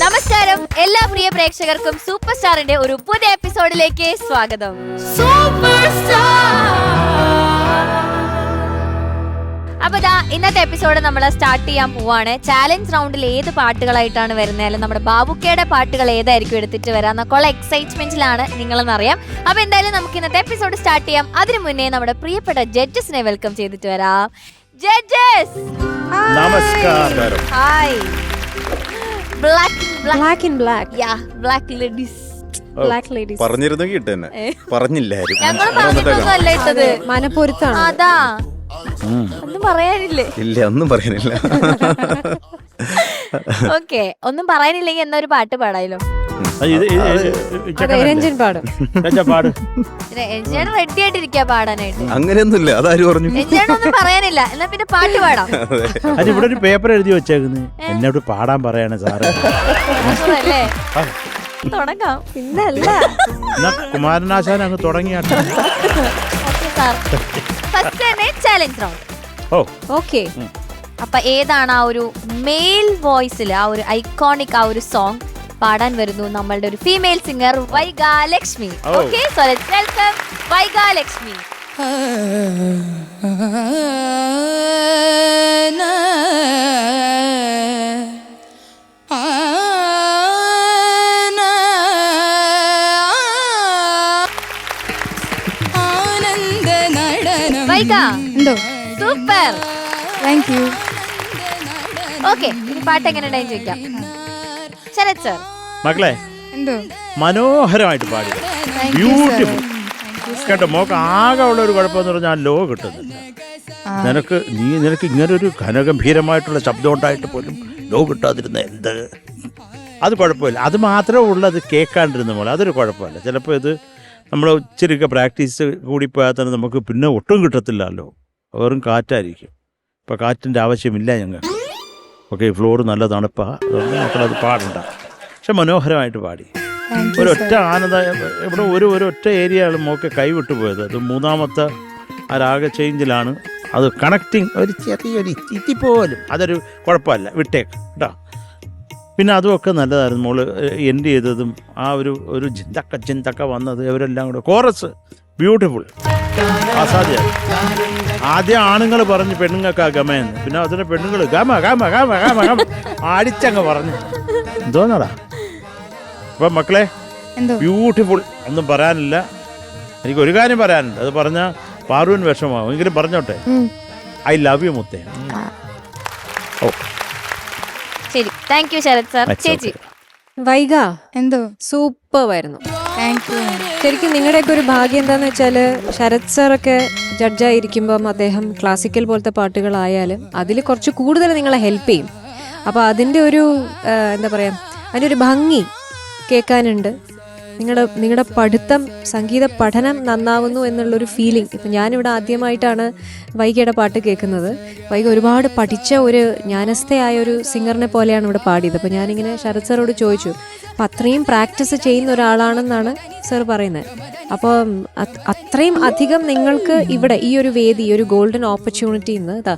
നമസ്കാരം എല്ലാ പ്രിയ പ്രേക്ഷകർക്കും സൂപ്പർ സ്റ്റാറിന്റെ ഒരു പുതിയ എപ്പിസോഡിലേക്ക് സ്വാഗതം. അപ്പൊ ഇന്നത്തെ എപ്പിസോഡ് നമ്മൾ സ്റ്റാർട്ട് ചെയ്യാൻ പോവാണ്. ചാലഞ്ച് റൗണ്ടിൽ ഏത് പാട്ടുകളായിട്ടാണ് വരുന്നത്, അല്ലെങ്കിൽ നമ്മുടെ ബാബുക്കയുടെ പാട്ടുകൾ ഏതായിരിക്കും എടുത്തിട്ട് വരാന്നൊക്കെയുള്ള എക്സൈറ്റ്മെന്റിലാണ് നിങ്ങളെന്നറിയാം. അപ്പൊ എന്തായാലും നമുക്ക് ഇന്നത്തെ എപ്പിസോഡ് സ്റ്റാർട്ട് ചെയ്യാം. അതിനു മുന്നേ നമ്മുടെ പ്രിയപ്പെട്ട ജഡ്ജസിനെ വെൽക്കം ചെയ്തിട്ട് വരാം. ജഡ്ജസ് നമസ്കാരം. Hi. Black in black. Yeah, black ladies. Black ladies. പറഞ്ഞിരുന്നെങ്കിൽ ഇട്ടെന്നെ പറഞ്ഞില്ലായിരുന്നു. ഞങ്ങൾ പറഞ്ഞിട്ടൊന്നുമല്ല ഇട്ടത്, മനപ്പൊരുത്താണ്. അതാ ഒന്നും പറയാനില്ലേ? ഇല്ല, ഒന്നും പറയാനില്ല. ഓക്കെ, ഒന്നും പറയാനില്ലെങ്കിൽ എന്നാ ഒരു പാട്ട് പാടായല്ലോ. രഞ്ജൻ പാടും. രഞ്ജൻ റെഡി ആയിട്ടിരിക്കാ പാടാനായിട്ട്. അങ്ങനെയൊന്നുമില്ല, അതാരും പറഞ്ഞു. രഞ്ജനൊന്നും പറയാനില്ല, എന്നാ പിന്നെ പാട്ട് പാടാം. അത് ഇവിടെ ഒരു പേപ്പർ എഴുതി വെച്ചേക്കുന്നു, എന്നോട് പാടാൻ പറയാണ് സാറ്. അല്ലേ, തുടങ്ങാം. പിന്നല്ല, കുമാരനാശാൻ അങ്ങ് തുടങ്ങിയാട്ടെ. ഫസ്റ്റ് തന്നെ ചാലഞ്ച് റൗണ്ട്. ഓ ഓക്കെ. അപ്പൊ ഏതാണ് ആ ഒരു മെയിൽ വോയിസിൽ ആ ഒരു ഐക്കോണിക് ആ ഒരു സോങ് പാടാൻ വരുന്നു നമ്മളുടെ ഒരു female singer Vaiga Lakshmi. Okay, so let's welcome Vaiga Lakshmi. Vaiga, എന്തോ സൂപ്പർ, താങ്ക് യു. ഓക്കെ, ഈ പാട്ട് എങ്ങനെ ഉണ്ടായി ചോദിക്കാം. ശരത് സർ. മക്കളെ, എന്തോ മനോഹരമായിട്ട് പാടി, ബ്യൂട്ടിഫുൾ കേട്ടോ. മോക്ക് ആകെ ഉള്ള ഒരു കുഴപ്പമെന്ന് പറഞ്ഞാൽ ലോ കിട്ടുന്നില്ല. നിനക്ക് ഇങ്ങനൊരു ഘനഗംഭീരമായിട്ടുള്ള ശബ്ദം ഉണ്ടായിട്ട് പോലും ലോ കിട്ടാതിരുന്ന എന്ത്, അത് കുഴപ്പമില്ല. അത് മാത്രമേ ഉള്ളത് കേൾക്കാണ്ടിരുന്ന പോലെ, അതൊരു കുഴപ്പമില്ല. ചിലപ്പോൾ ഇത് നമ്മൾ ഇച്ചിരിയൊക്കെ പ്രാക്ടീസ് കൂടിപ്പോയാൽ തന്നെ നമുക്ക് പിന്നെ ഒട്ടും കിട്ടത്തില്ലല്ലോ, വെറും കാറ്റായിരിക്കും. ഇപ്പോൾ കാറ്റിൻ്റെ ആവശ്യമില്ല ഞങ്ങൾക്ക്. ഓക്കെ, ഫ്ലോർ നല്ല തണുപ്പാണ്, അതുകൊണ്ട് മക്കളത് പാടണ്ട. പക്ഷെ മനോഹരമായിട്ട് പാടി. ഒരൊറ്റ ആനന്ദ, ഇവിടെ ഒരൊറ്റ ഏരിയയാണ് മോക്കെ കൈവിട്ടു പോയത്. അത് മൂന്നാമത്തെ ആ രാഗ ചേഞ്ചിലാണ് അത് കണക്റ്റിങ്, ഒരു ചെറിയൊരു ഇത്തി പോലും, അതൊരു കുഴപ്പമില്ല, വിട്ടേക്ക് കേട്ടോ. പിന്നെ അതുമൊക്കെ നല്ലതായിരുന്നു. മോള് എൻഡ് ചെയ്തതും ആ ഒരു ചിന്തക്ക വന്നത്, ഇവരെല്ലാം കൂടെ കോറസ് ബ്യൂട്ടിഫുൾ, അസാധ്യം. ആദ്യം ആണുങ്ങൾ പറഞ്ഞു പെണ്ണുങ്ങൾക്കാ ഗമയെന്ന്, പിന്നെ അതിന് പെണ്ണുങ്ങൾ ഗമ ഗമ ഗമ ഗമ ഗമ അടിച്ചങ്ങ് പറഞ്ഞു. എന്തോന്നടാ. അപ്പം മക്കളെ, ബ്യൂട്ടിഫുൾ, ഒന്നും പറയാനില്ല. എനിക്ക് ഒരു കാര്യം പറയാനുണ്ട്, അത് പറഞ്ഞാൽ പാറുവിന് വിഷമാവും, എങ്കിലും പറഞ്ഞോട്ടെ. ഐ ലവ് യു മുത്തേ. ഓ ശരി, താങ്ക് യു ശരത് സർ. ചേച്ചി. വൈഗ, എന്തോ സൂപ്പറായിരുന്നു. ശരിക്കും നിങ്ങളുടെയൊക്കെ ഒരു ഭാഗ്യം എന്താന്ന് വെച്ചാൽ, ശരത് സാറൊക്കെ ജഡ്ജായിരിക്കുമ്പം അദ്ദേഹം ക്ലാസിക്കൽ പോലത്തെ പാട്ടുകളായാലും അതിൽ കുറച്ച് കൂടുതൽ നിങ്ങളെ ഹെൽപ്പ് ചെയ്യും. അപ്പോൾ അതിൻ്റെ ഒരു എന്താ പറയുക, അതിൻ്റെ ഒരു ഭംഗി കേൾക്കാനുണ്ട്. നിങ്ങളുടെ പഠിത്തം, സംഗീത പഠനം നന്നാവുന്നു എന്നുള്ളൊരു ഫീലിംഗ്. ഇപ്പം ഞാനിവിടെ ആദ്യമായിട്ടാണ് വൈഗയുടെ പാട്ട് കേൾക്കുന്നത്. വൈഗ ഒരുപാട് പഠിച്ച ഒരു ജ്ഞാനസ്ഥയായ ഒരു സിംഗറിനെ പോലെയാണ് ഇവിടെ പാടിയത്. അപ്പോൾ ഞാനിങ്ങനെ ശരത് സാറോട് ചോദിച്ചു, അപ്പം അത്രയും പ്രാക്ടീസ് ചെയ്യുന്ന ഒരാളാണെന്നാണ് സാർ പറയുന്നത്. അപ്പോൾ അത്രയും അധികം നിങ്ങൾക്ക് ഇവിടെ ഈ ഒരു വേദി, ഒരു ഗോൾഡൻ ഓപ്പർച്യൂണിറ്റി ഇന്ന്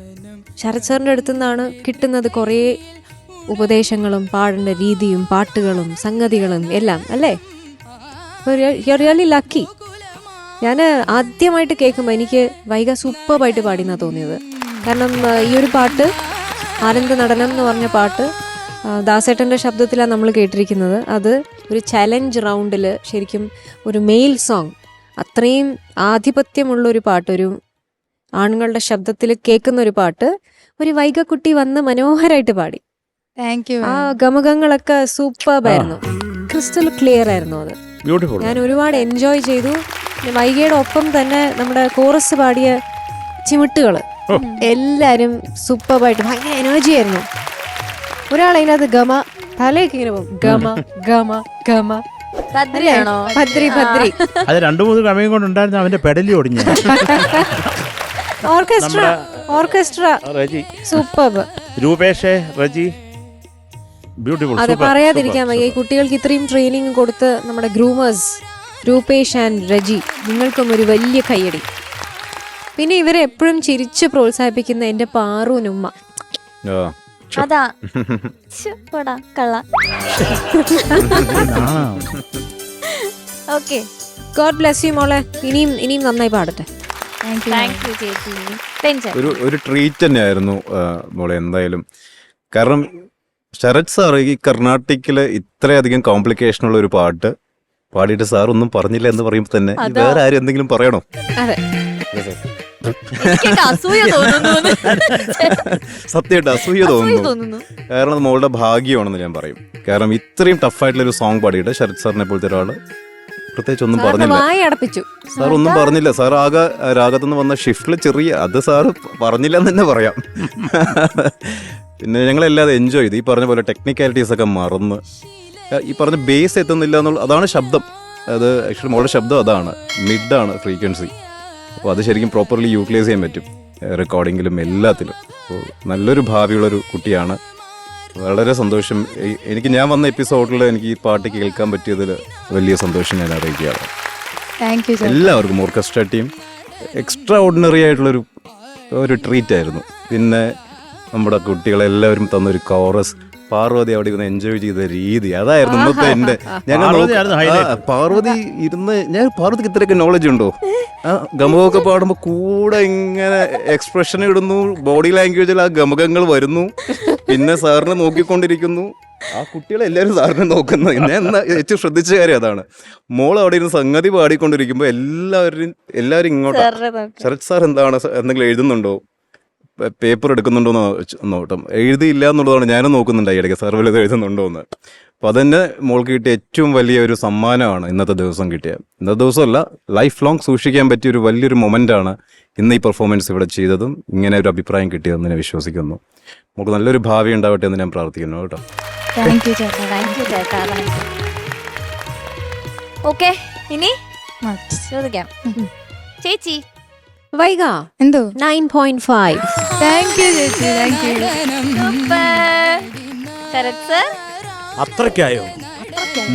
ശരത് സാറിൻ്റെ അടുത്തു നിന്നാണ് കിട്ടുന്നത്. കുറേ ഉപദേശങ്ങളും പാടേണ്ട രീതിയും പാട്ടുകളും സംഗതികളും എല്ലാം അല്ലേ. Really lucky. ഞാൻ ആദ്യമായിട്ട് കേൾക്കുമ്പോൾ എനിക്ക് വൈഗ സൂപ്പറായിട്ട് പാടിയെന്നാണ് തോന്നിയത്. കാരണം ഈ ഒരു പാട്ട്, ആനന്ദ നടനം എന്ന് പറഞ്ഞ പാട്ട് ദാസേട്ടൻ്റെ ശബ്ദത്തിലാണ് നമ്മൾ കേട്ടിരിക്കുന്നത്. അത് ഒരു ചലഞ്ച് റൗണ്ടിൽ ശരിക്കും ഒരു മെയിൽ സോങ്, അത്രയും ആധിപത്യമുള്ളൊരു പാട്ട്, ഒരു ആണുങ്ങളുടെ ശബ്ദത്തിൽ കേൾക്കുന്ന ഒരു പാട്ട് ഒരു വൈഗ കുട്ടി വന്ന് മനോഹരമായിട്ട് പാടി. Thank U. ആ ഗമകങ്ങളൊക്കെ സൂപ്പറായിരുന്നു, ക്രിസ്റ്റൽ ക്ലിയർ ആയിരുന്നു. അത് ഞാൻ ഒരുപാട് എൻജോയ് ചെയ്തു. വൈഗയുടെ ഒപ്പം തന്നെ നമ്മുടെ കോറസ് പാടിയ ചിമിട്ടുകൾ എല്ലാവരും സൂപ്പറായിട്ട്, ഭയങ്കര എനർജി ആയിരുന്നു. ഒരാളതിനകത്ത് ഗമ, തലയൊക്കെ ഇങ്ങനെ പോകും, ഗമ ഗമ ഗമ. ഭദ്രി ഭദ്രി. അത് 2-3 ഗമയും കൊണ്ടുണ്ടായിരുന്നു, അവന്റെ പെടലി ഒടിഞ്ഞു. Orchestra super. Rupesh, Reji, beautiful. അതെ, പറയാതിരിക്കാൻ വയ്യ. ഈ കുട്ടികൾക്ക് ഇത്രയും ട്രെയിനിങ് കൊടുത്ത് നമ്മുടെ ഗ്രൂമേഴ്സ് രൂപേഷ് ആൻഡ് രജി, നിങ്ങൾക്കും ഒരു വലിയ കയ്യടി. പിന്നെ ഇവരെ എപ്പോഴും ചിരിച്ച് പ്രോത്സാഹിപ്പിക്കുന്ന എൻ്റെ പാറുനുമ്മ. അതാ ശ്ശ്, പോടാ കള്ള. ഓക്കെ, ഗോഡ് ബ്ലെസ് യു മോളെ. ഇനിയും നന്നായി പാടട്ടെ. താങ്ക് യു ചേച്ചി. ടെൻഷൻ ഒരു ട്രീറ്റ് തന്നെയായിരുന്നു മോളെ എന്തായാലും. കാരണം ശരത് സാർ ഈ കർണാട്ടിക്കില് ഇത്രയധികം കോംപ്ലിക്കേഷൻ ഉള്ള ഒരു പാട്ട് പാടിയിട്ട് സാർ ഒന്നും പറഞ്ഞില്ല എന്ന് പറയുമ്പോൾ തന്നെ വേറെ ആരും എന്തെങ്കിലും പറയണോ? അതെ, എനിക്കൊക്കെ അസൂയ തോന്നുന്നു. സത്യമായിട്ട് അസൂയ തോന്നുന്നു. കാരണം അത് മോളുടെ ഭാഗ്യമാണെന്ന് ഞാൻ പറയും. കാരണം ഇത്രയും ടഫായിട്ടുള്ള ഒരു സോങ് പാടിയിട്ട് ശരത് സാറിനെ പോലത്തെ ഒരാള് പ്രത്യേകിച്ച് ഒന്നും പറഞ്ഞില്ല. വായ അടപ്പിച്ചു. സാർ ഒന്നും പറഞ്ഞില്ല. സാർ ആകെ രാഗത്തുനിന്ന് വന്ന ഷിഫ്റ്റിൽ ചെറിയ അത് സാറ് പറഞ്ഞില്ല എന്ന് തന്നെ പറയാം. പിന്നെ ഞങ്ങളെല്ലാതെ എൻജോയ് ചെയ്തു. ഈ പറഞ്ഞ പോലെ ടെക്നിക്കാലിറ്റീസ് ഒക്കെ മറന്ന് ഈ പറഞ്ഞ ബേസ് എത്തുന്നില്ല എന്നുള്ള അതാണ് ശബ്ദം. അത് ആക്ച്വലി മോളുടെ ശബ്ദം അതാണ്, മിഡാണ് ഫ്രീക്വൻസി. അപ്പോൾ അത് ശരിക്കും പ്രോപ്പർലി യൂട്ടിലൈസ് ചെയ്യാൻ പറ്റും റെക്കോർഡിങ്ങിലും എല്ലാത്തിലും. അപ്പോൾ നല്ലൊരു ഭാവിയുള്ളൊരു കുട്ടിയാണ്. വളരെ സന്തോഷം. എനിക്ക് ഞാൻ വന്ന എപ്പിസോഡിൽ എനിക്ക് ഈ പാട്ട് കേൾക്കാൻ പറ്റിയതിൽ വലിയ സന്തോഷം ഞാൻ അറിയിക്കുകയാണ്. എല്ലാവർക്കും ഓർക്കസ്ട്ര ടീം എക്സ്ട്രാ ഓർഡിനറി ആയിട്ടുള്ളൊരു ട്രീറ്റ് ആയിരുന്നു. പിന്നെ നമ്മുടെ കുട്ടികളെല്ലാവരും തന്നൊരു കോറസ്, പാർവതി അവിടെ ഇരുന്ന് എൻജോയ് ചെയ്ത രീതി, അതായിരുന്നു ഇന്നത്തെ എൻ്റെ. പാർവതി ഇരുന്ന് പാർവതിക്ക് ഇത്രയൊക്കെ നോളജ് ഉണ്ടോ? ഗമകമൊക്കെ പാടുമ്പോൾ കൂടെ ഇങ്ങനെ എക്സ്പ്രഷൻ ഇടുന്നു, ബോഡി ലാംഗ്വേജിൽ ആ ഗമകങ്ങൾ വരുന്നു, പിന്നെ സാറിനെ നോക്കിക്കൊണ്ടിരിക്കുന്നു. ആ കുട്ടികളെ എല്ലാവരും സാറിനെ നോക്കുന്നത് ഞാൻ ഏറ്റവും ശ്രദ്ധിച്ച കാര്യം അതാണ്. മോൾ അവിടെ ഇരുന്ന് സംഗതി പാടിക്കൊണ്ടിരിക്കുമ്പോൾ എല്ലാവരും ഇങ്ങോട്ട് ശരത് സാർ എന്താണ് എന്തെങ്കിലും എഴുതുന്നുണ്ടോ, പേപ്പർ എടുക്കുന്നുണ്ടോന്ന് നോട്ടം. എഴുതിയില്ല എന്നുള്ളതാണ് ഞാനും നോക്കുന്നുണ്ട് ഇടയ്ക്ക്, സർവ്വൽ ഇത് എഴുതുന്നുണ്ടോ എന്ന്. അപ്പോൾ അതെന്നെ മോൾക്ക് കിട്ടിയ ഏറ്റവും വലിയ ഒരു സമ്മാനമാണ് ഇന്നത്തെ ദിവസം കിട്ടിയ. ഇന്നത്തെ ദിവസമല്ല, ലൈഫ് ലോങ് സൂക്ഷിക്കാൻ പറ്റിയ ഒരു വലിയൊരു മൊമെൻ്റാണ് ഇന്ന് ഈ പെർഫോമൻസ് ഇവിടെ ചെയ്തതും ഇങ്ങനെ ഒരു അഭിപ്രായം കിട്ടിയതെന്ന് ഞാൻ വിശ്വസിക്കുന്നു. നമുക്ക് നല്ലൊരു ഭാവി ഉണ്ടാവട്ടെ എന്ന് ഞാൻ പ്രാർത്ഥിക്കുന്നു കേട്ടോ. ഓക്കെ, ഇനി ചോദിക്കാം. ചേച്ചി വൈഗ എന്തോ 9.5. താങ്ക് യു ചേച്ചി, താങ്ക് യു. ശരത് സർ അത്രയ്ക്കായോ?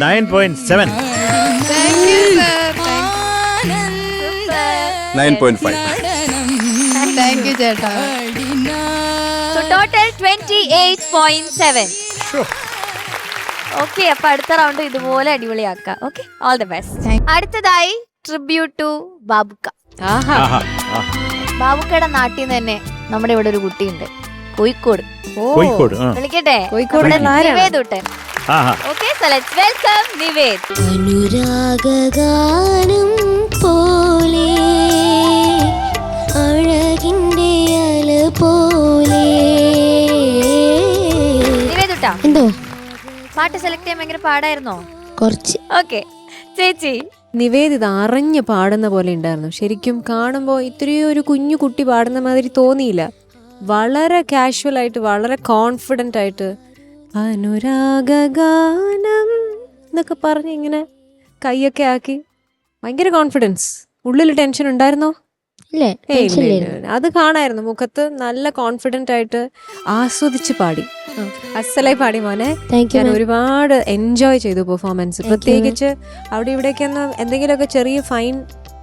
9.7. 9.5. താങ്ക് യു ചേട്ടാ. ടോട്ടൽ 28.7. ഓക്കെ, അപ്പൊ അടുത്ത റൗണ്ട് ഇതുപോലെ അടിപൊളിയാക്കാം. Okay, all the best. അടുത്തതായി ട്രിബ്യൂട്ട് ടു ബാബുക്ക. ബാബുക്കയുടെ നാട്ടിൽ നിന്ന് തന്നെ നമ്മുടെ ഇവിടെ ഒരു കുട്ടിയുണ്ട്, കോഴിക്കോട്. കോഴിക്കോട് വിളിക്കട്ടെ? കോഴിക്കോട് നിവേദുട്ടൻ. Okay, so let's welcome Nived. അനുരാഗാനം പോലെ അഴകിന്റെ അല പോലെ. നിവേദുട്ടാ, എന്തോ പാട്ട് സെലക്ട് ചെയ്യാൻ ഭയങ്കര പാടായിരുന്നോ? കുറച്ച്. ഓക്കെ ചേച്ചി. നിവേദിത അറിഞ്ഞ് പാടുന്ന പോലെ ഉണ്ടായിരുന്നു. ശരിക്കും കാണുമ്പോൾ ഇത്രയും ഒരു കുഞ്ഞു കുട്ടി പാടുന്ന മാതിരി തോന്നിയില്ല. വളരെ കാഷ്വൽ ആയിട്ട്, വളരെ കോൺഫിഡൻ്റ് ആയിട്ട് അനുരാഗാനം എന്നൊക്കെ പറഞ്ഞ് ഇങ്ങനെ കൈയൊക്കെ ആക്കി ഭയങ്കര കോൺഫിഡൻസ്. ഉള്ളിൽ ടെൻഷൻ ഉണ്ടായിരുന്നോ? ഇല്ലേ, അത് കാണായിരുന്നു മുഖത്ത്. നല്ല കോൺഫിഡൻ്റ് ആയിട്ട് ആസ്വദിച്ച് പാടി. അസലായി പാടി മോനെ. ഞാൻ ഒരുപാട് എൻജോയ് ചെയ്തു പെർഫോമൻസ്. പ്രത്യേകിച്ച് അവിടെ ഇവിടേക്ക് എന്തെങ്കിലുമൊക്കെ ചെറിയ ഫൈൻ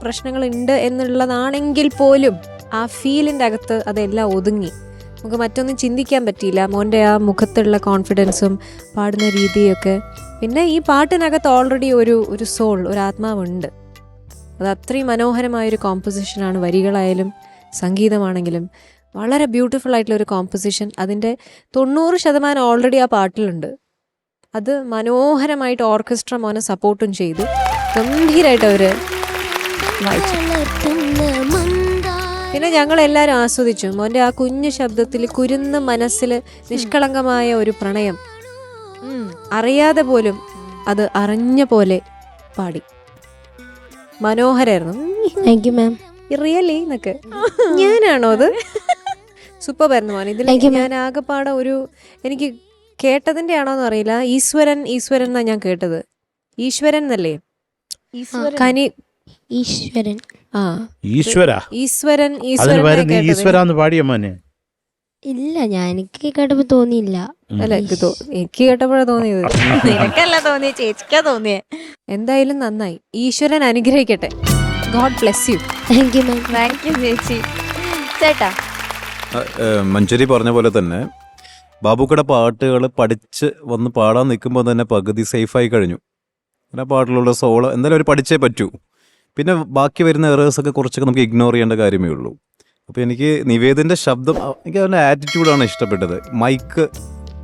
പ്രശ്നങ്ങൾ ഉണ്ട് എന്നുള്ളതാണെങ്കിൽ പോലും ആ ഫീലിൻ്റെ അകത്ത് അതെല്ലാം ഒതുങ്ങി. നമുക്ക് മറ്റൊന്നും ചിന്തിക്കാൻ പറ്റിയില്ല. മോൻ്റെ ആ മുഖത്തുള്ള കോൺഫിഡൻസും പാടുന്ന രീതിയൊക്കെ. പിന്നെ ഈ പാട്ടിനകത്ത് ഓൾറെഡി ഒരു സോൾ, ഒരു ആത്മാവുണ്ട്. അത് അത്രയും മനോഹരമായൊരു കോമ്പോസിഷനാണ്. വരികളായാലും സംഗീതമാണെങ്കിലും വളരെ ബ്യൂട്ടിഫുൾ ആയിട്ടുള്ള ഒരു കോമ്പോസിഷൻ. അതിൻ്റെ 90% ഓൾറെഡി ആ പാട്ടിലുണ്ട്. അത് മനോഹരമായിട്ട് ഓർക്കസ്ട്ര മോനെ സപ്പോർട്ടും ചെയ്തു. ഗംഭീരമായിട്ട് അവർ വായിച്ചു. പിന്നെ ഞങ്ങളെല്ലാവരും ആസ്വദിച്ചു. മോൻ്റെ ആ കുഞ്ഞു ശബ്ദത്തിൽ, കുരുന്ന മനസ്സിൽ നിഷ്കളങ്കമായ ഒരു പ്രണയം അറിയാതെ പോലും അത് അറിഞ്ഞ പോലെ പാടി. മനോഹരായിരുന്നു. Thank you ma'am. റിയലി എന്നൊക്കെ ഞാനാണോ അത്? സൂപ്പർ ആയിരുന്നു മോൻ. ഇതിൽ ഞാൻ ആകെപ്പാടെ എനിക്ക് കേട്ടതിന്റെ ആണോന്ന് അറിയില്ല. ഈശ്വരൻ എന്നാ ഞാൻ കേട്ടത്. ഈശ്വരൻ എന്നല്ലേ? കനി ഈശ്വരൻ. ആ ഈശ്വരൻ. ഈശ്വരാന്ന് പാടിയ മോനെ. ഇല്ല, എനിക്ക് കേട്ടപ്പോ തോന്നിയില്ല. അല്ല, എനിക്ക് കേട്ടപ്പോഴാ തോന്നിയത്. നിനക്കല്ല തോന്നിയ, ചേച്ചിക്കാ തോന്നിയേ. എന്തായാലും നന്നായി. ഈശ്വരൻ അനുഗ്രഹിക്കട്ടെ. God bless you. Thank you ma'am. Thank you ചേച്ചി. ചേട്ടാ, മഞ്ചരി പറഞ്ഞ പോലെ തന്നെ ബാബുക്കയുടെ പാട്ടുകൾ പഠിച്ച് വന്ന് പാടാൻ നിൽക്കുമ്പോൾ തന്നെ പകുതി സേഫായി കഴിഞ്ഞു. ആ പാട്ടിലുള്ള സോള് എന്തായാലും അവർ പഠിച്ചേ പറ്റൂ. പിന്നെ ബാക്കി വരുന്ന എറേഴ്സൊക്കെ കുറച്ചൊക്കെ നമുക്ക് ഇഗ്നോർ ചെയ്യേണ്ട കാര്യമേ ഉള്ളൂ. അപ്പോൾ എനിക്ക് നിവേദിൻ്റെ ശബ്ദം, എനിക്ക് അവൻ്റെ ആറ്റിറ്റ്യൂഡാണ് ഇഷ്ടപ്പെട്ടത്. മൈക്ക്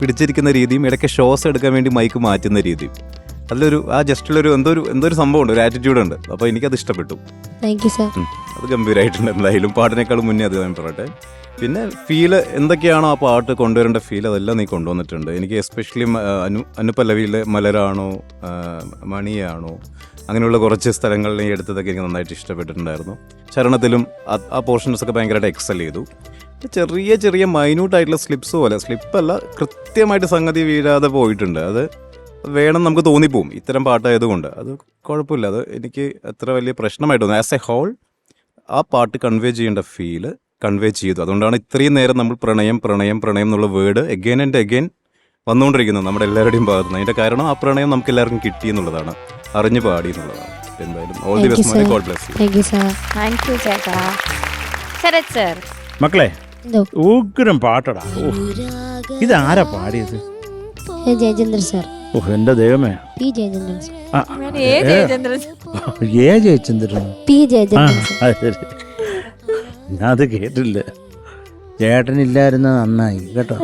പിടിച്ചിരിക്കുന്ന രീതിയും ഇടയ്ക്ക് ഷോസ് എടുക്കാൻ വേണ്ടി മൈക്ക് മാറ്റുന്ന രീതിയും, അതിലൊരു ജസ്റ്റിലൊരു എന്തോ ഒരു സംഭവമുണ്ട്, ഒരു ആറ്റിറ്റ്യൂഡുണ്ട്. അപ്പോൾ എനിക്കത് ഇഷ്ടപ്പെട്ടു. Thank you sir. അത് ഗംഭീരമായിട്ടുണ്ട്. എന്തായാലും പാട്ടിനേക്കാളും മുന്നേ അത് ഞാൻ പറയട്ടെ. പിന്നെ ഫീല് എന്തൊക്കെയാണോ ആ പാട്ട് കൊണ്ടുവരേണ്ട ഫീൽ അതെല്ലാം നീ കൊണ്ടുവന്നിട്ടുണ്ട്. എനിക്ക് എസ്പെഷ്യലി അനുപല്ലവിയിലെ മലരാണോ മണിയാണോ അങ്ങനെയുള്ള കുറച്ച് സ്ഥലങ്ങളിൽ നീ എടുത്തതൊക്കെ എനിക്ക് നന്നായിട്ട് ഇഷ്ടപ്പെട്ടിട്ടുണ്ടായിരുന്നു. ചരണത്തിലും ആ പോർഷൻസൊക്കെ ഭയങ്കരമായിട്ട് എക്സൽ ചെയ്തു. ചെറിയ ചെറിയ മൈന്യൂട്ടായിട്ടുള്ള സ്ലിപ്സ് പോലെ, സ്ലിപ്പല്ല, കൃത്യമായിട്ട് സംഗതി വീഴാതെ പോയിട്ടുണ്ട്. അത് വേണം നമുക്ക് തോന്നിപ്പോവും ഇത്തരം പാട്ടായതുകൊണ്ട്. അത് കുഴപ്പമില്ല, അത് എനിക്ക് അത്ര വലിയ പ്രശ്നമായിട്ട് തോന്നുന്നു. ആസ് എ ഹോൾ ആ പാട്ട് കൺവേ ചെയ്യേണ്ട ഫീല് കൺവേ ചെയ്തു. അതുകൊണ്ടാണ് ഇത്രയും നേരം നമ്മൾ പ്രണയം പ്രണയം പ്രണയം എന്നുള്ള വേർഡ് എഗെയിൻ ആൻഡ് എഗെയിൻ വന്നുകൊണ്ടിരിക്കുന്നത് നമ്മുടെ എല്ലാവരുടെയും ഭാഗത്ത് നിന്ന്. അതിൻ്റെ കാരണം ആ പ്രണയം നമുക്ക് എല്ലാവർക്കും കിട്ടി എന്നുള്ളതാണ്, അറിഞ്ഞു പാടി എന്നുള്ളതാണ്. എന്തായാലും all the best, God bless you. Thank you sir. Thank you ചേട്ടാ. ശരത് സർ, മക്കളെ എന്തോ ഉഗ്രം പാട്ടടാ. ഇതാരാ പാടിയത്? ജയചന്ദ്രൻ സാർ. എന്റെ ദൈവമേ. P Jayachandran sir. ഏ ജയചന്ദ്രൻ. P Jayachandran sir. അത് ശരി, ഞാൻ അത് കേട്ടില്ല. ചേട്ടനില്ലായിരുന്ന നന്നായി കേട്ടോ.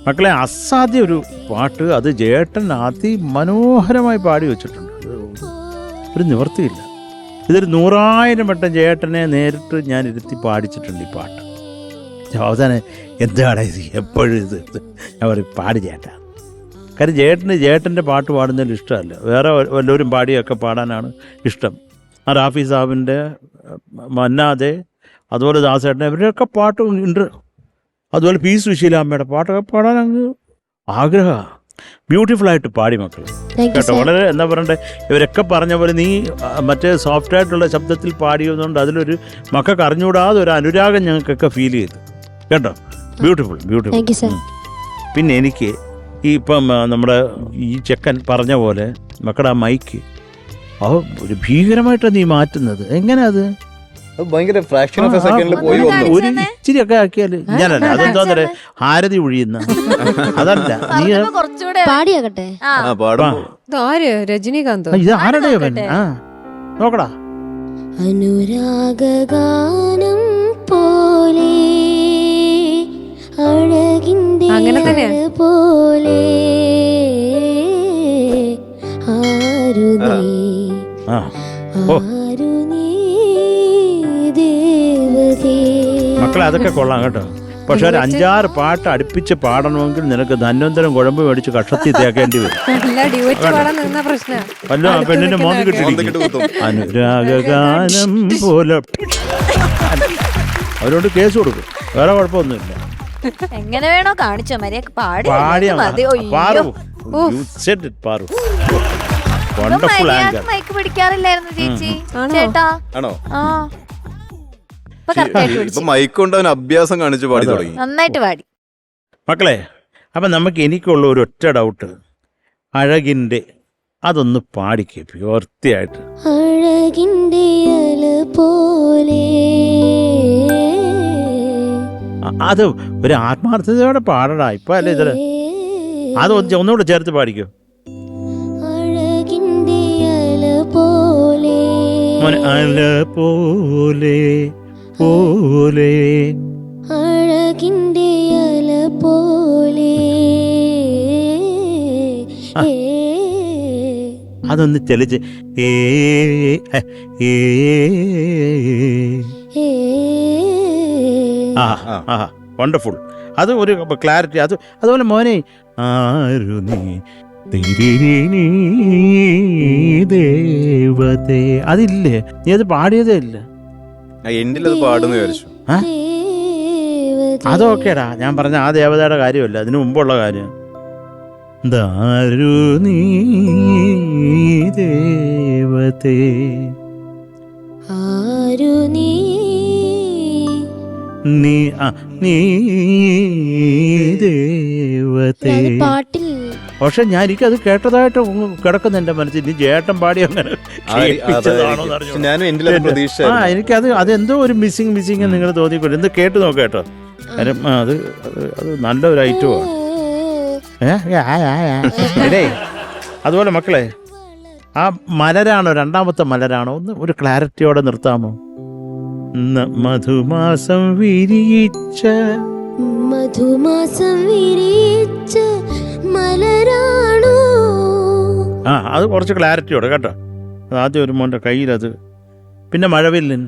മക്കളെ, അസാധ്യ ഒരു പാട്ട്, അത് ചേട്ടൻ അതിമനോഹരമായി പാടി വെച്ചിട്ടുണ്ട്. ഒരു നിവൃത്തിയില്ല. ഇതൊരു 100,000 വട്ടം ചേട്ടനെ നേരിട്ട് ഞാൻ ഇരുത്തി പാടിച്ചിട്ടുണ്ട് ഈ പാട്ട്. അവസാനം എന്താണ് ഇത്, എപ്പോഴും ഇത് ഞാൻ പറയും പാടി ചേട്ടാ. കാര്യം ചേട്ടൻ്റെ പാട്ട് പാടുന്നതിൽ ഇഷ്ടമല്ല, വേറെ വല്ലവരും പാടിയൊക്കെ പാടാനാണ് ഇഷ്ടം. ആ റാഫി സാബിൻ്റെ, മന്നാതെ, അതുപോലെ ദാസേട്ടൻ, ഇവരുടെയൊക്കെ പാട്ട് ഉണ്ട്. അതുപോലെ പി സുശീലാമ്മയുടെ പാട്ടൊക്കെ പാടാൻ അങ്ങ് ആഗ്രഹമാണ്. ബ്യൂട്ടിഫുള്ളായിട്ട് പാടി മക്കൾ കേട്ടോ. വളരെ എന്താ പറയണ്ടേ, ഇവരൊക്കെ പറഞ്ഞ പോലെ നീ മറ്റേ സോഫ്റ്റായിട്ടുള്ള ശബ്ദത്തിൽ പാടിയതുകൊണ്ട് അതിലൊരു മക്കൾക്ക് അറിഞ്ഞുകൂടാതെ ഒരു അനുരാഗം ഞങ്ങൾക്കൊക്കെ ഫീൽ ചെയ്തു കേട്ടോ. Beautiful beautiful. പിന്നെ എനിക്ക് ഈ ഇപ്പം നമ്മുടെ ഈ ചെക്കൻ പറഞ്ഞ പോലെ മക്കളുടെ ആ മൈക്ക് ഒരു ഭീകരമായിട്ടാണ് നീ മാറ്റുന്നത്. എങ്ങനെയാ അത്? ഭയങ്കര ഫ്രാക്ഷൻ ഓഫ് എ സെക്കൻഡിൽ പോയി വന്നു. ഒരു ഇച്ചിരിയൊക്കെ ആക്കിയാല് ഞാനല്ല, അതെന്താ ഹാരതി ഒഴിയുന്ന അതല്ല. നീ പാടിയാകട്ടെ. ആര്? രജനീകാന്തോ? ഇത് ആരുടെ അവൻ? നോക്കടാ. അനുരാഗാനം പോലെ അഴകിന്റെ അങ്ങനെ തന്നെയാ പോലെ ആരു നീ ആരു നീ ദേവതേ. മക്കളെ, അതൊക്കെ കൊള്ളാം കേട്ടോ. പക്ഷെ ഒരു 5-6 പാട്ട് അടുപ്പിച്ച് പാടണമെങ്കിൽ നിനക്ക് ധന്വന്തരം കുഴമ്പ് മേടിച്ച് കഷത്തി തേക്കേണ്ടി വരും. വല്ല ആ പെണ്ണിന്റെ മോന്തി കിട്ടിയിരിക്കും. അനുരാഗാനം പോലെ അവരോട് കേസ് കൊടുക്കും, വേറെ കുഴപ്പമൊന്നുമില്ല. എങ്ങനെ വേണോ കാണിച്ചോ, മര്യാദ പാടി മൈക്ക് പിടിക്കാറില്ലായിരുന്നു ചേച്ചി. ചേട്ടാ ആണോ? ആ മൈക്ക് കൊണ്ട് അവൻ അഭ്യാസം കാണിച്ചു പാടി തുടങ്ങി, നന്നായിട്ട് പാടി. മക്കളെ, അപ്പം നമുക്ക് എനിക്കുള്ള ഒരു ഒറ്റ ഡൗട്ട്, അഴകിൻ്റെ അതൊന്ന് പാടിക്കേ വൃത്തിയായിട്ട്. അഴകിന്റെ അല പോലെ. അത് ഒരു ആത്മാർത്ഥതയോടെ പാടടാ. ഇപ്പൊ അല്ലേ ഇത്ര, അത് ഒന്നുകൂടെ ചേർത്ത് പാടിക്കോ. അഴകിന്റെ അല പോലെ അല പോലെ പോലെ അഴകിന്റെ അല പോലെ. അതൊന്ന് തെളിച്ച് വണ്ടർഫുൾ. അത് ഒരു ക്ലാരിറ്റി. അതുപോലെ മോനെ, ആരു നീ ദേവതേ, അതില്ലേ, നീ അത് പാടിയതേ ഇല്ല. എൻഡിലത് പാടുന്നു വിചാരിച്ചു. അതൊക്കെടാ ഞാൻ പറഞ്ഞ ആ ദേവതയുടെ കാര്യമല്ല, അതിനു മുമ്പുള്ള കാര്യം. ദാരു നീ ദേവതേ ആരു നീ നീ ദേവതേ. പാട്ടിൽ പക്ഷെ ഞാൻ എനിക്കത് കേട്ടതായിട്ട് കിടക്കുന്ന എന്റെ മനസ്സിൽ. ഇനി ചേട്ടൻ പാടി അങ്ങനെ എനിക്കത് അതെന്തോ ഒരു മിസ്സിങ് നിങ്ങൾ തോന്നിക്കൊണ്ട് എന്ത് കേട്ട് നോക്കാം കേട്ടോ. കാര്യം അത് നല്ലൊരു ഐറ്റമാണ്. എടേ അതുപോലെ മക്കളെ, ആ മലരാണോ രണ്ടാമത്തെ മലരാണോ ഒന്ന് ഒരു ക്ലാരിറ്റിയോടെ നിർത്താമോ? മധുമാസം വിരിയിച്ച മധുമാസം വിരിച്ച മലരാണോ. അത് കുറച്ച് ക്ലാരിറ്റിയോടെ കേട്ടോ. അത് ആദ്യം ഒരു മോൻ്റെ കയ്യിലത്. പിന്നെ മഴവില്ലിൻ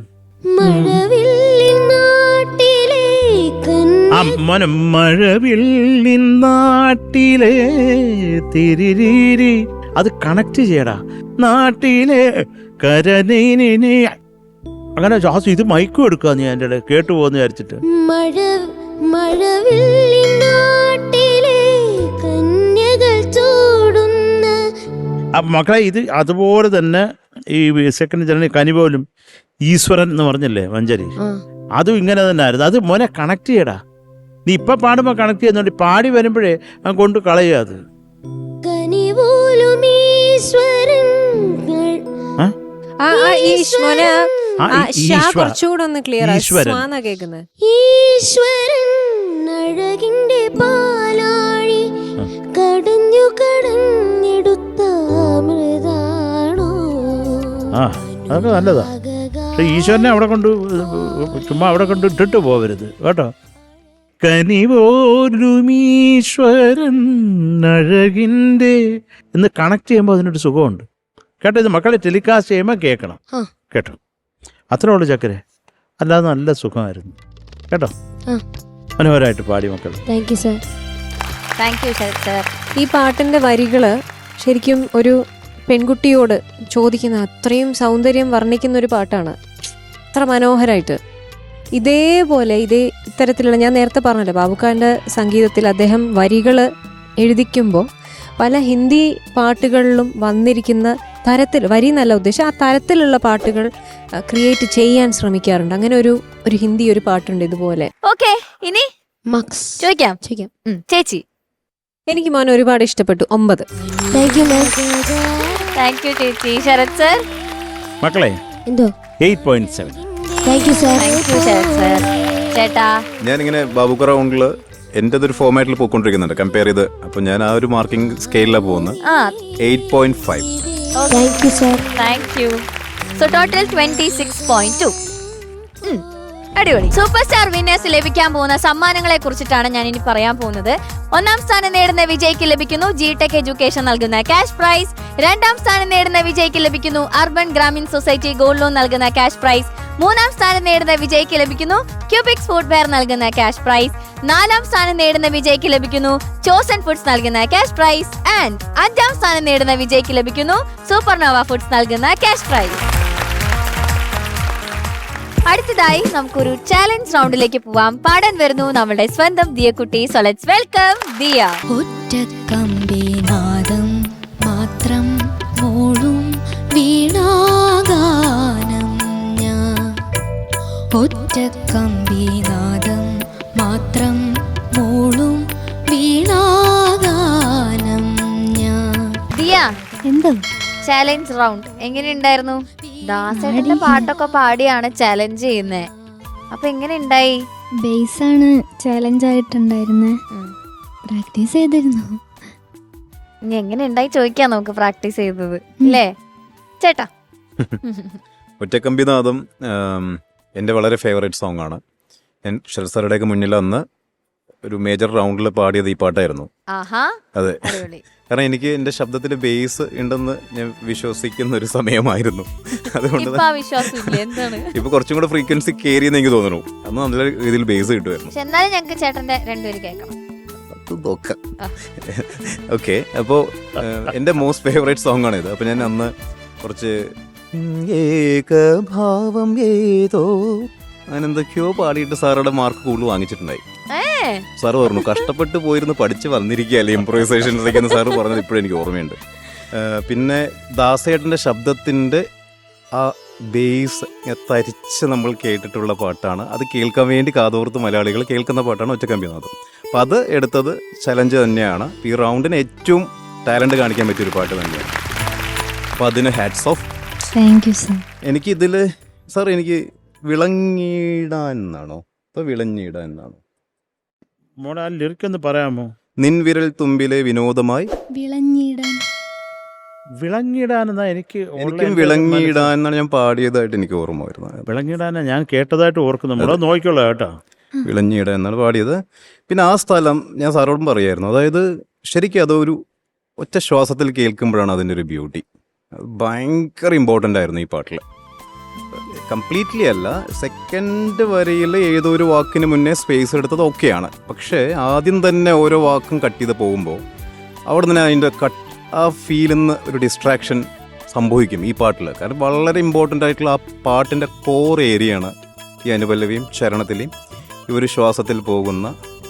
മഴവില്ലിൻ നാട്ടിലെ മോനെ മഴവില്ലിൻ നാട്ടിലെ തിരിരീരി അത് കണക്ട് ചെയ്യടാ. നാട്ടിലെ കരനീനി അങ്ങനെ ജാസ് ഇത് മൈക്കും എടുക്കുക നീ എൻ്റെ ഇടയിൽ കേട്ടു പോകുന്ന വിചാരിച്ചിട്ട്. മഴവില്ലിൻ നാട്ടിലെ കന്യകൾ ചൂടുന്ന മക്കളെ ഇത് അതുപോലെ തന്നെ ഈ സെക്കൻഡ് ജനറൽ കനിപോലും ഈശ്വരൻ എന്ന് പറഞ്ഞില്ലേ മഞ്ചരി, അതും ഇങ്ങനെ തന്നെ ആയിരുന്നു. അത് മോനെ കണക്ട് ചെയ്യടാ. നീ ഇപ്പൊ പാടുമ്പോ കണക്ട് ചെയ്യുന്നുണ്ട്, പാടി വരുമ്പോഴേ കൊണ്ട് കളയുക. അത് കുറച്ചുകൂടെ ഒന്ന് ക്ലിയർ കേൾക്കുന്നത്. ഈശ്വരൻ അഴകിന്റെ പാലാഴി കടഞ്ഞു കടഞ്ഞെടുത്ത മൃതാണോ. അതൊക്കെ നല്ലതാ. ഈശ്വരനെ അവിടെ കൊണ്ട് ചുമ്മാ അവിടെ കൊണ്ട് ഇട്ടിട്ട് പോവരുത് കേട്ടോ. കനിപോലും ഈശ്വരൻ അഴകിൻ്റെ എന്ന് കണക്ട് ചെയ്യുമ്പോൾ അതിനൊരു സുഖമുണ്ട് കേട്ടോ. ഇത് മക്കളെ ടെലികാസ്റ്റ് ചെയ്യുമ്പോൾ കേൾക്കണം കേട്ടോ. അത്രേ ഉള്ളൂ ചക്കരെ, അല്ലാതെ നല്ല സുഖമായിരുന്നു കേട്ടോ. മനോഹരമായിട്ട് പാടി മക്കൾ. Thank you sir. Thank you sir. ഈ പാട്ടിന്റെ വരികള് ശരിക്കും ഒരു പെൺകുട്ടിയോട് ചോദിക്കുന്ന അത്രയും സൗന്ദര്യം വർണ്ണിക്കുന്ന ഒരു പാട്ടാണ്. അത്ര മനോഹരമായിട്ട് ഇതേപോലെ ഇത്തരത്തിലുള്ള, ഞാൻ നേരത്തെ പറഞ്ഞല്ലോ ബാബുഖാന്റെ സംഗീതത്തിൽ അദ്ദേഹം വരികൾ എഴുതിക്കുമ്പോൾ പല ഹിന്ദി പാട്ടുകളിലും വന്നിരിക്കുന്ന തരത്തിൽ, വരി എന്നല്ല ഉദ്ദേശം, ആ തരത്തിലുള്ള പാട്ടുകൾ ക്രിയേറ്റ് ചെയ്യാൻ ശ്രമിക്കാറുണ്ട്. അങ്ങനെ ഒരു ഹിന്ദി ഒരു പാട്ടുണ്ട് ഇതുപോലെ. ഓക്കെ, ഇനി മക്സ് ചോദിക്കാം. ചേച്ചി. എനിക്ക് മോനെ ഒരുപാട് ഇഷ്ടപ്പെട്ടു. 9. Thank you ma'am. Thank you ചേച്ചി. ശരത് സർ. മക്കളെ എന്തോ 8.7. Thank you sir. Thank you Sarath sir. ചേട്ടാ. ഞാനിങ്ങനെ ബാബുക്ക റൗണ്ടിൽ എൻ്റെതൊരു ഫോമാറ്റിൽ പോയിക്കൊണ്ടിരിക്കുന്നുണ്ട് കമ്പയർ ചെയ്ത്. അപ്പോൾ ഞാൻ ആ ഒരു മാർക്കിംഗ് സ്കെയിലാണ് പോകുന്നത്. 8.5. Thank you sir. Thank you. So total 26.2. അടിപൊളി. സൂപ്പർ സ്റ്റാർ വിന്നേഴ്സ് ലഭിക്കാൻ പോകുന്ന സമ്മാനങ്ങളെ കുറിച്ചിട്ടാണ് ഞാൻ ഇനി പറയാൻ പോകുന്നത്. 1ാം സ്ഥാനം നേടുന്ന വിജയ്ക്ക് ലഭിക്കുന്നു ജിടെക് എഡ്യൂക്കേഷൻ നൽകുന്ന ക്യാഷ് പ്രൈസ്. 2ാം സ്ഥാനം നേടുന്ന വിജയ്ക്ക് ലഭിക്കുന്നു Urban Grameen Society gold loan നൽകുന്ന ക്യാഷ് പ്രൈസ്. 3ാം സ്ഥാനം നേടുന്ന വിജയ്ക്ക് ലഭിക്കുന്നു ക്യൂബിക്സ് ഫുഡ്വെയർ നൽകുന്ന ക്യാഷ് പ്രൈസ്. 4ാം സ്ഥാനം നേടുന്ന വിജയ്ക്ക് ലഭിക്കുന്നു ചോസൻ ഫുഡ്സ് നൽകുന്ന ക്യാഷ് പ്രൈസ്. ആൻഡ് 5ാം സ്ഥാനം നേടുന്ന വിജയ്ക്ക് ലഭിക്കുന്നു സൂപ്പർനോവ ഫുഡ്സ് നൽകുന്ന ക്യാഷ് പ്രൈസ്. അടുത്തതായി നമുക്കൊരു ചാലഞ്ച് റൗണ്ടിലേക്ക് പോവാം. പാടാൻ വരുന്നു നമ്മുടെ സ്വന്തം ദിയക്കുട്ടി. So let's welcome Diya. ഒറ്റക്കമ്പിനാദം മാത്രം മോളും വീണാഗാനം ഞാൻ. ഒറ്റക്കമ്പിനാദം മാത്രം മോളും വീണാഗാനം ഞാൻ. ദിയ, എന്തോ ചാലഞ്ച് റൗണ്ട് എങ്ങനെയുണ്ടായിരുന്നു? ദാസേട്ടന്റെ പാട്ടൊക്കെ പാടിയാണ് ചാലഞ്ച് ചെയ്യുന്നേ. അപ്പൊ എങ്ങനെ ഉണ്ടായി? ബേസാണ് ചാലഞ്ച് ആയിട്ടുണ്ടായിരുന്നേ. പ്രാക്ടീസ് ചെയ്തിരുന്നു. ഇനി എങ്ങനെ ഉണ്ടായി ചോദിക്കാം നമുക്ക്, പ്രാക്ടീസ് ചെയ്തത് അല്ലേ ചേട്ടാ? ഒറ്റക്കമ്പിനാദം എൻ്റെ വളരെ ഫേവറേറ്റ് സോങ് ആണ്. ഞാൻ ശരത് സാറുടെയൊക്കെ മുന്നിൽ അന്ന് ഒരു മേജർ റൗണ്ടിൽ പാടിയത് ഈ പാട്ടായിരുന്നു. അതെ, കാരണം എനിക്ക് എൻ്റെ ശബ്ദത്തിൽ ബേസ് ഉണ്ടെന്ന് ഞാൻ വിശ്വസിക്കുന്ന ഒരു സമയമായിരുന്നു. അതുകൊണ്ട് ഇപ്പൊ കുറച്ചും കൂടെ ഫ്രീക്വൻസി കയറിയെന്ന് എനിക്ക് തോന്നുന്നു. അന്ന് നല്ല രീതിയിൽ ബേസ് കിട്ടുമായിരുന്നു. എന്നാലും ഞങ്ങൾക്ക് ചേട്ടന്റെ രണ്ടുപേരും കേൾക്കണം. ഓക്കെ, അപ്പോൾ എൻ്റെ മോസ്റ്റ് ഫേവറേറ്റ് സോങ് ആണ് ഇത്. അപ്പോൾ ഞാൻ അന്ന് കുറച്ച് ഏകഭാവം ഏതോ അങ്ങനെ എന്തൊക്കെയോ പാടിയിട്ട് സാറുടെ മാർക്ക് കൂടുതൽ വാങ്ങിച്ചിട്ടുണ്ടായി. സാറ് പറഞ്ഞു കഷ്ടപ്പെട്ട് പോയിരുന്ന് പഠിച്ച് വന്നിരിക്കുകയല്ലേ ഇംപ്രൂവൈസേഷൻസൊക്കെ എന്ന് സാറ് പറഞ്ഞത് ഇപ്പോഴും എനിക്ക് ഓർമ്മയുണ്ട്. പിന്നെ ദാസേട്ടൻ്റെ ശബ്ദത്തിൻ്റെ ആ ബേസ് തരിച്ച് നമ്മൾ കേട്ടിട്ടുള്ള പാട്ടാണ്. അത് കേൾക്കാൻ വേണ്ടി കാതോർത്ത് മലയാളികൾ കേൾക്കുന്ന പാട്ടാണ് ഒറ്റക്കമ്പിനാദം. അപ്പം അത് എടുത്തത് ചലഞ്ച് തന്നെയാണ്. ഈ റൗണ്ടിന് ഏറ്റവും ടാലൻറ്റ് കാണിക്കാൻ പറ്റിയൊരു പാട്ട് തന്നെയാണ്. അപ്പം അതിന് hats off. Thank you sir. എനിക്കിതിൽ സാർ എനിക്ക് വിളങ്ങിടാൻ എന്നാണോ ഇപ്പോൾ വിളഞ്ഞിടാൻ എന്നാണോ മോളെ ആ ലിറിക് ഒന്ന് പറയാമോ? നിൻ വിരൽ തുമ്പിലെ വിനോദമായി വിളഞ്ഞിടാൻ. വിളങ്ങിടാനെന്നാ എനിക്ക് എനിക്കും വിളങ്ങിയിടാൻ എന്നാണ് ഞാൻ പാടിയതായിട്ട് എനിക്ക് ഓർമ്മ വരുന്നത്. വിളങ്ങിടാനാ ഞാൻ കേട്ടതായിട്ട് ഓർക്കുന്നു. നമ്മളത് നോക്കിക്കോളാം കേട്ടോ. വിളഞ്ഞിയിടാൻ എന്നാണ് പാടിയത്. പിന്നെ ആ സ്ഥലം ഞാൻ സാറോടും പറയായിരുന്നു, അതായത് ശരിക്കും അതൊരു ഒറ്റ ശ്വാസത്തിൽ കേൾക്കുമ്പോഴാണ് അതിൻ്റെ ഒരു ബ്യൂട്ടി. ഭയങ്കര ഇമ്പോർട്ടൻ്റ് ആയിരുന്നു ഈ പാട്ടിൽ. കംപ്ലീറ്റ്ലി അല്ല, സെക്കൻഡ് വരിയിൽ ഏതോ ഒരു വാക്കിന് മുന്നേ സ്പേസ് എടുത്തത് ഓക്കെയാണ്. പക്ഷേ ആദ്യം തന്നെ ഓരോ വാക്കും കട്ട് ചെയ്ത് പോകുമ്പോൾ അവിടെ തന്നെ അതിൻ്റെ ആ ഫീലിൽ നിന്ന് ഒരു ഡിസ്ട്രാക്ഷൻ സംഭവിക്കും ഈ പാട്ടിൽ. കാരണം വളരെ ഇമ്പോർട്ടൻ്റ് ആയിട്ടുള്ള ആ പാട്ടിൻ്റെ കോർ ഏരിയയാണ് ഈ അനുപല്ലവിയും ചരണത്തിലെയും ഈ ഒരു ശ്വാസത്തിൽ പോകുന്ന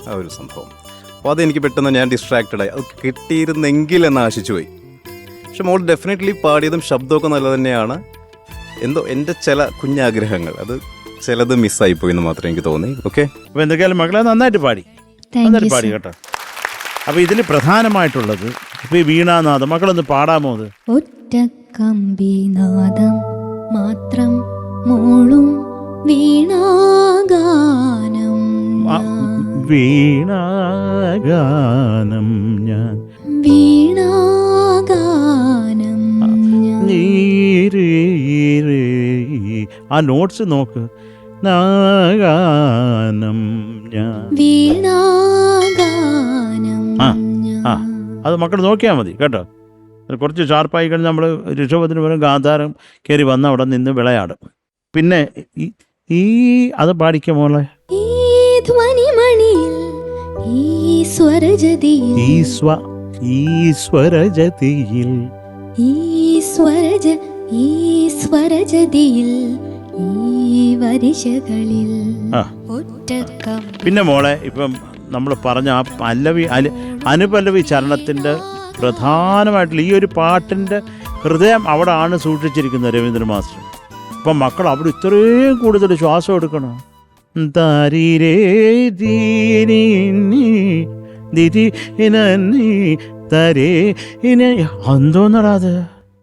ആ ഒരു സംഭവം. അപ്പോൾ അതെനിക്ക് പെട്ടെന്ന് ഞാൻ ഡിസ്ട്രാക്റ്റഡായി, അത് കിട്ടിയിരുന്നെങ്കിൽ എന്ന് ആശിച്ചു പോയി. പക്ഷെ മോൾ ഡെഫിനറ്റ്ലി പാടിയതും ശബ്ദമൊക്കെ നല്ല തന്നെയാണ്. എന്തോ എൻ്റെ ചില കുഞ്ഞാഗ്രഹങ്ങൾ അത് ചിലത് മിസ്സായിപ്പോയി എന്ന് മാത്രമേ എനിക്ക് തോന്നി. ഓക്കെ, അപ്പോൾ എന്തൊക്കെയാലും മക്കളെ നന്നായിട്ട് പാടി, Thank നന്നായിട്ട് you, പാടി sir. കേട്ടോ. അപ്പോൾ ഇതിൽ പ്രധാനമായിട്ടുള്ളത് ഇപ്പോൾ ഈ വീണാനാഥം, മക്കളൊന്ന് പാടാമോ അത്? ഒറ്റക്കമ്പിനാദം മാത്രം മൂളും വീണാഗാനം വീണാഗാനം ഞാൻ വീണാഗാനം ആ നോട്ട്സ് നോക്ക്. നാഗാനം ഞാൻ വീണാഗാനം ആ അത് മക്കൾ നോക്കിയാൽ മതി കേട്ടോ. കുറച്ച് ഷാർപ്പായി കഴിഞ്ഞാൽ നമ്മൾ ഋഷഭത്തിന് പോലും ഗാന്ധാരം കയറി വന്ന് അവിടെ നിന്ന് വിളയാടും. പിന്നെ ഈ അത് പാടിക്ക മോളെ. ഈ ധ്വനിമണിയിൽ ഈ സ്വരജതിയിൽ ഈ സ്വരജതിയിൽ ഈ സ്വരജതിയിൽ ഈ വരിശകളിൽ ആ. ഒറ്റക്കമ്പി. പിന്നെ മോളെ ഇപ്പം നമ്മൾ പറഞ്ഞ ആ അനുപല്ലവി ചരണത്തിൻ്റെ പ്രധാനമായിട്ടുള്ള ഈ ഒരു പാട്ടിൻ്റെ ഹൃദയം അവിടെ ആണ് സൂക്ഷിച്ചിരിക്കുന്നത് രവീന്ദ്ര മാസ്റ്റർ. അപ്പം മക്കൾ അവിടെ ഇത്രയും കൂടുതൽ ശ്വാസം എടുക്കണം. താരീരേ ദീനി തരേ എന്തോന്നടാ അത്?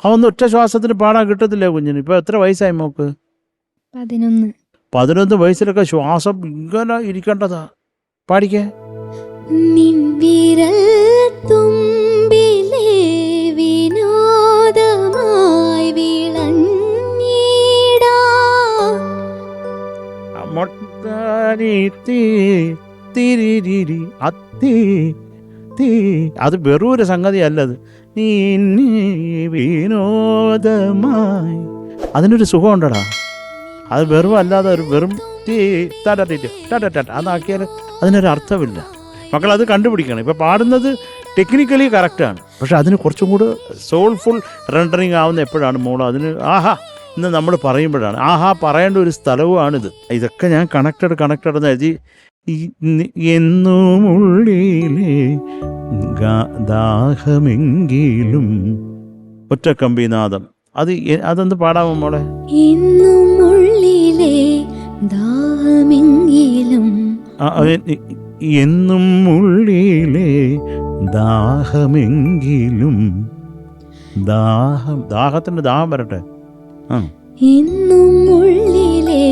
അതൊന്നും ഒറ്റ ശ്വാസത്തിന് പാടാൻ കിട്ടത്തില്ല കുഞ്ഞിന്. ഇപ്പം എത്ര വയസ്സായി മോക്ക്? 11. 11 വയസ്സിലൊക്കെ ശ്വാസം ഇങ്ങനെ ഇരിക്കേണ്ടതാ. പാടിക്കേ. നിൻ വിരൽ തുമ്പിലെ വിനോദമായി വിളഞ്ഞിടാ അത് വെറും ഒരു സംഗതി അല്ലത്. വിനോദമായി അതിനൊരു സുഖം ഉണ്ടടാ. അത് വെറും അല്ലാതെ ഒരു വെറും അതാക്കിയാൽ അതിനൊരു അർത്ഥമില്ല. മക്കൾ അത് കണ്ടുപിടിക്കണം. ഇപ്പം പാടുന്നത് ടെക്നിക്കലി കറക്റ്റാണ്, പക്ഷെ അതിന് കുറച്ചും കൂടെ സോൾഫുൾ റെൻഡറിങ് ആവുന്ന എപ്പോഴാണ് മോള് അതിന് ആഹാ ഇന്ന് നമ്മൾ പറയുമ്പോഴാണ് ആഹാ പറയേണ്ട ഒരു സ്ഥലവുമാണിത്. ഇതൊക്കെ ഞാൻ കണക്റ്റഡ് എന്ന് എഴുതി. എന്നുമുള്ളിലെ ദാഹമെങ്കിലും ഒറ്റക്കമ്പിനാദം അതൊന്ന് പാടാമോ മോളെ? എന്നും ഉള്ളിലെ ദാഹമെങ്കിലും എന്നും ഉള്ളിലെ ദാഹമെങ്കിലും ദാഹത്തിന്റെ ദാഹം വരട്ടെ. എന്നും ഉള്ളിലെ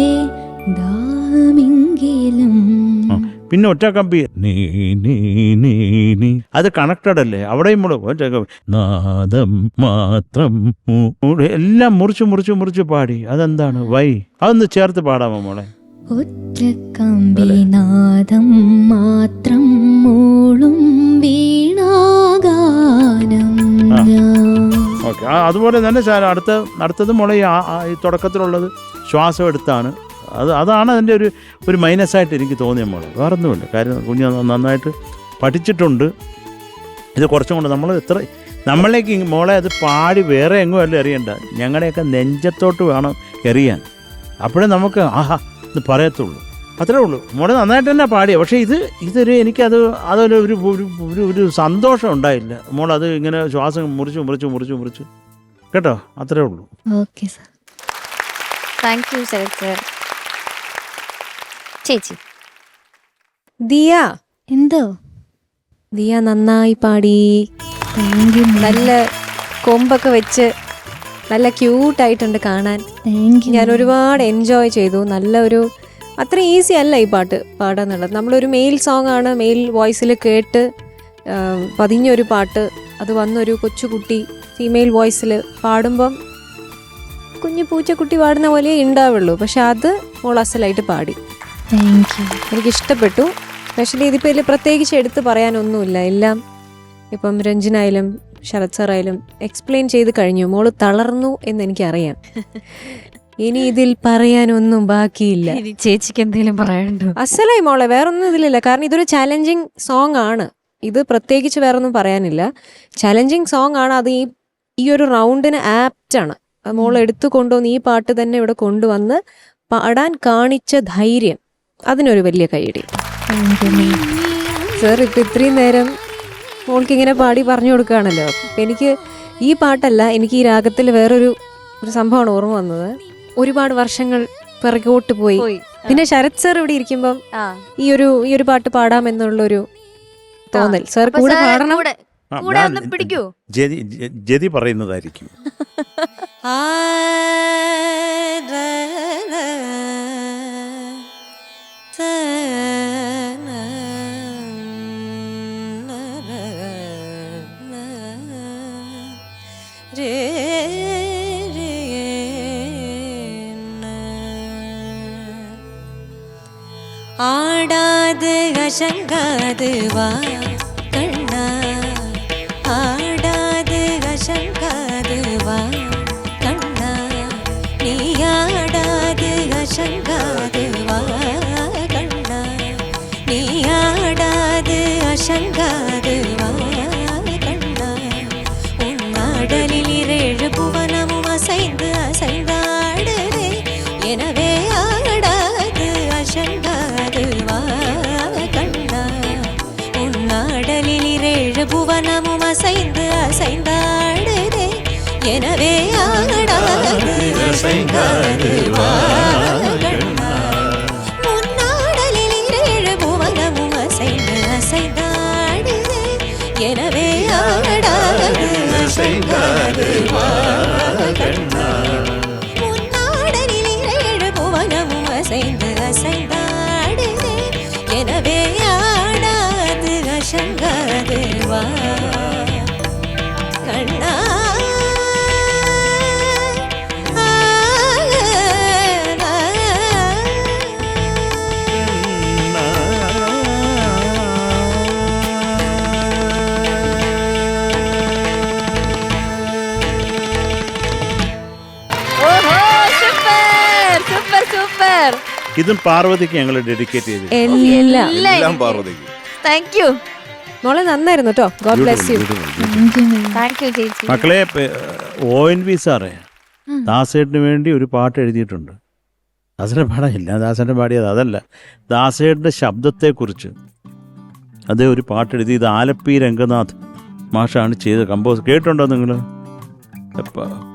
ദാഹമെങ്കിലും പിന്നെ ഒറ്റക്കമ്പി അത് കണക്റ്റഡ് അല്ലേ? അവിടെയും നാദം മാത്രം എല്ലാം മുറിച്ച് പാടി. അതെന്താണ് വൈ? അതൊന്ന് ചേർത്ത് പാടാമോ മോളെ? ഒറ്റക്കമ്പിനാദം മാത്രം മൂളും വീണാഗാനം. ഓക്കെ, അതുപോലെ തന്നെ അടുത്തത് മോളെ ഈ തുടക്കത്തിലുള്ളത് ശ്വാസം എടുത്താണ്. അതാണ് അതിൻ്റെ ഒരു മൈനസായിട്ട് എനിക്ക് തോന്നിയ മോളെ. വേറൊന്നുമില്ല. കാര്യം കുഞ്ഞ് നന്നായിട്ട് പഠിച്ചിട്ടുണ്ട്. ഇത് കുറച്ചും കൊണ്ട് നമ്മളേക്ക് മോളെ അത് പാടി വേറെ എങ്ങും അല്ല എറിയണ്ട, ഞങ്ങളുടെയൊക്കെ നെഞ്ചത്തോട്ട് വേണം എറിയാൻ. അപ്പോഴേ നമുക്ക് ആഹാ ഇത് പറയത്തുള്ളൂ. അത്രേ ഉള്ളൂ. മോളെ നന്നായിട്ട് തന്നെ പാടിയ. പക്ഷേ ഇതൊരു എനിക്കത് ഒരു സന്തോഷം ഉണ്ടായില്ല. മോളത് ഇങ്ങനെ ശ്വാസം മുറിച്ചു കേട്ടോ. അത്രേ ഉള്ളൂ. Okay sir. Thank you Sarath sir. ചേച്ചി ദിയ എന്തോ? ദിയ നന്നായി പാടി. Thank you. നല്ല കൊമ്പൊക്കെ വെച്ച് നല്ല ക്യൂട്ടായിട്ടുണ്ട് കാണാൻ. Thank you. ഞാൻ ഒരുപാട് എൻജോയ് ചെയ്തു. നല്ല ഒരു അത്ര ഈസി അല്ല ഈ പാട്ട് പാടാന്നുള്ളത്. നമ്മളൊരു മെയിൽ സോങ് ആണ്, മെയിൽ വോയിസിൽ കേട്ട് പതിഞ്ഞൊരു പാട്ട്, അത് വന്നൊരു കൊച്ചുകുട്ടി ഫീമെയിൽ വോയിസിൽ പാടുമ്പം കുഞ്ഞു പൂച്ചക്കുട്ടി പാടുന്ന പോലെ ഉണ്ടാവുള്ളൂ. പക്ഷെ അത് മോൾ അസലായിട്ട് പാടി, താങ്ക് യു. എനിക്കിഷ്ടപ്പെട്ടു. സ്പെഷ്യലി ഇതിപ്പോൾ ഇതിൽ പ്രത്യേകിച്ച് എടുത്ത് പറയാനൊന്നുമില്ല. എല്ലാം ഇപ്പം രഞ്ജനായാലും ശരത് സാറായാലും എക്സ്പ്ലെയിൻ ചെയ്ത് കഴിഞ്ഞു. മോള് തളർന്നു എന്ന് എനിക്കറിയാം. ഇനി ഇതിൽ പറയാനൊന്നും ബാക്കിയില്ല. ചേച്ചിക്ക് എന്തെങ്കിലും പറയാനുണ്ടോ? അസലായി മോളെ, വേറൊന്നും ഇതിലില്ല. കാരണം ഇതൊരു ചാലഞ്ചിങ് സോങ് ആണ്. ഇത് പ്രത്യേകിച്ച് വേറൊന്നും പറയാനില്ല. ചാലഞ്ചിങ് സോങ് ആണ്. അത് ഈ ഒരു റൗണ്ടിന് ആപ്റ്റാണ്. മോൾ എടുത്തു കൊണ്ടുവന്ന് ഈ പാട്ട് തന്നെ ഇവിടെ കൊണ്ടുവന്ന് പാടാൻ കാണിച്ച ധൈര്യം, അതിനൊരു വലിയ കൈയടി. സർ ഇപ്പം ഇത്രയും നേരം മോൾക്ക് ഇങ്ങനെ പാടി പറഞ്ഞു കൊടുക്കുകയാണല്ലോ. അപ്പം എനിക്ക് ഈ പാട്ടല്ല, എനിക്ക് ഈ രാഗത്തിൽ വേറൊരു സംഭവമാണ് ഓർമ്മ വന്നത്. ഒരുപാട് വർഷങ്ങൾ പിറകോട്ട് പോയി. പിന്നെ ശരത് സർ ഇവിടെ ഇരിക്കുമ്പം ഈ ഒരു പാട്ട് പാടാമെന്നുള്ളൊരു തോന്നൽ. സർ കൂടെ പാടണം. കൂടെ ഒന്ന് പിടിക്കൂ. ജതി പറയുന്നതായിരിക്കും. ஆடாது அசங்காது வா கண்ணா, ஆடாது அசங்காது வா கண்ணா, நீ ஆடாது அசங்காது வா கண்ணா, நீ ஆடாது அசங்காது வா கண்ணா, உன் ஆடலில் 7 புவனமும் அசைந்து அசைந்தாடுதே, எனவே ஆடாது அசங்காது வா கண்ணா, உன் ஆடலில் 7 புவனமும் அசைந்து அசைந்தாடுதே, எனவே ஆடாது அசங்காது வா கண்ணா, உன் ஆடலில் 7 புவனமும் அசைந்து அசைந்தாடுதே, எனவே ஆடாது அசங்காது வா கண்ணா, உன் ஆடலில் 7 புவனமும் அசைந்து அசைந்தாடுதே, எனவே ஆடாது அசங்காது வா கண்ணா. Super super. ഇതും പാർവതിക്ക് ഞങ്ങൾ ഡെഡിക്കേറ്റ് ചെയ്തു. എല്ലാം പാർവതിക്ക്. താങ്ക് യു മോളെ, നന്നായിരുന്നു കേട്ടോ. God bless you. Thank you ചേച്ചി. മക്കളെ, ONV സാറേ ദാസേട്ടിന് വേണ്ടി ഒരു പാട്ട് എഴുതിയിട്ടുണ്ട്. ദാസേട്ടൻ പാടാനില്ല, ദാസേട്ടൻ പാടിയത് അതല്ല, ദാസേട്ടൻ്റെ ശബ്ദത്തെക്കുറിച്ച് അതേ ഒരു പാട്ട് എഴുതി. ഇത് ആലപ്പി രംഗനാഥ് മാഷാണ് ചെയ്ത് കമ്പോസ്. കേട്ടിട്ടുണ്ടോ നിങ്ങൾ?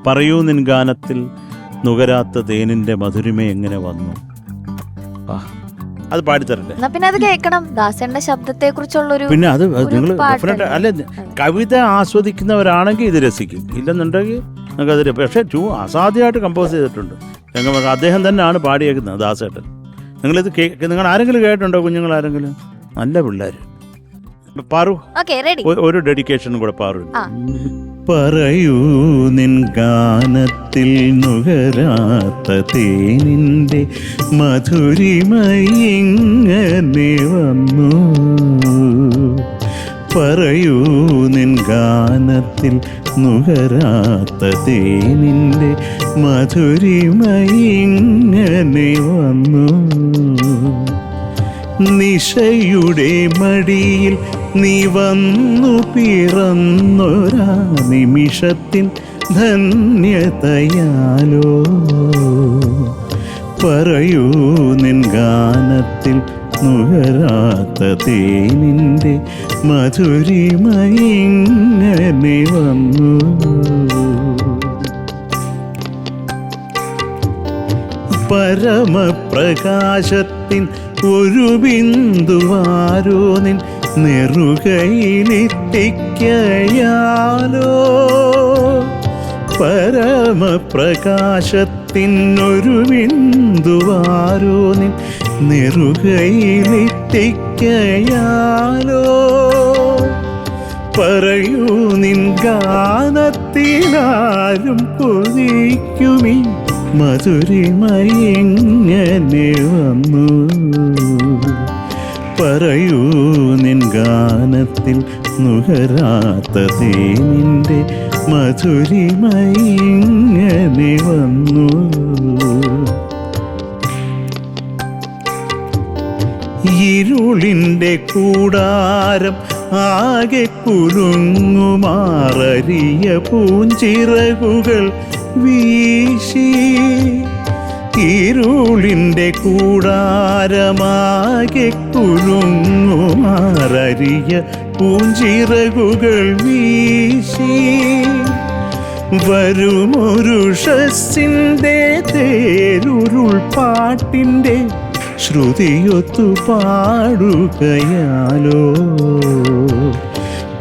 പറയൂ നിൻ ഗാനത്തിൽ നുകരാത്ത തേനിൻ്റെ മധുരിമ എങ്ങനെ വന്നു. അത് പാടിത്തരല്ലേ? പിന്നെ അത് കേൾക്കണം. ദാസന്റെ ശബ്ദത്തെ കുറിച്ചുള്ളൊരു പിന്നെ അത് നിങ്ങൾ അല്ല, കവിത ആസ്വദിക്കുന്നവരാണെങ്കിൽ ഇത് രസിക്കും, ഇല്ലെന്നുണ്ടെങ്കിൽ നമുക്കത്. പക്ഷേ അസാധ്യമായിട്ട് കമ്പോസ് ചെയ്തിട്ടുണ്ട്. അദ്ദേഹം തന്നെയാണ് പാടിയേക്കുന്നത്, ദാസേട്ടൻ. നിങ്ങളിത് നിങ്ങൾ ആരെങ്കിലും കേട്ടിട്ടുണ്ടോ? കുഞ്ഞുങ്ങൾ ആരെങ്കിലും? നല്ല പിള്ളേർ. പാറു, ഒരു ഡെഡിക്കേഷനും കൂടെ പാറു. പറയൂ നിൻ ഗാനത്തിൽ നുകരാത്ത തേനിൻ്റെ മധുരിമയിങ്ങനെ വന്നു. പറയൂ നിൻ ഗാനത്തിൽ നുകരാത്ത തേനിൻ്റെ മധുരിമയിങ്ങനെ വന്നു. നിശയുടെ മടിയിൽ നീ വന്നു പിറന്നൊരാ നിമിഷത്തിൻ ധന്യതയാലോ. പറയൂ നിൻ ഗാനത്തിൽ നുകരാത്ത തേനിൻ്റെ മധുരിമയിങ്ങനെ വന്നു. പരമപ്രകാശത്തിൻ ഒരു ബിന്ദുവാരോ നിൻ നെറുകയിലെത്തിക്കയാലോ. പരമപ്രകാശത്തിൻ ഒരു ബിന്ദുവാരോ നിൻ നെറുകയിലെത്തിക്കയാലോ പറയൂ നിൻ ഗാനത്തിനാരും കൊതിക്കുമീ മധുരിമയെങ്ങനെ വന്നു പറയൂ നിൻ ഗാനത്തിൽ നുകരാത്തതേ നിന്റെ മധുരിമയെങ്ങനെ വന്നു ഇരുളിൻ്റെ കൂടാരം ആകെ കുലുങ്ങുമാറിയ പൂഞ്ചിറകുകൾ വീശി ഇരുളിൻ്റെ കൂടാരമാകെ കുലുങ്ങുമാറിയ പൂഞ്ചിറകുകൾ വീശി വരുമൊരു ഷസ്സിൻ്റെ തേരുരുൾ പാട്ടിൻ്റെ ശ്രുതിയൊത്തു പാടുകയാലോ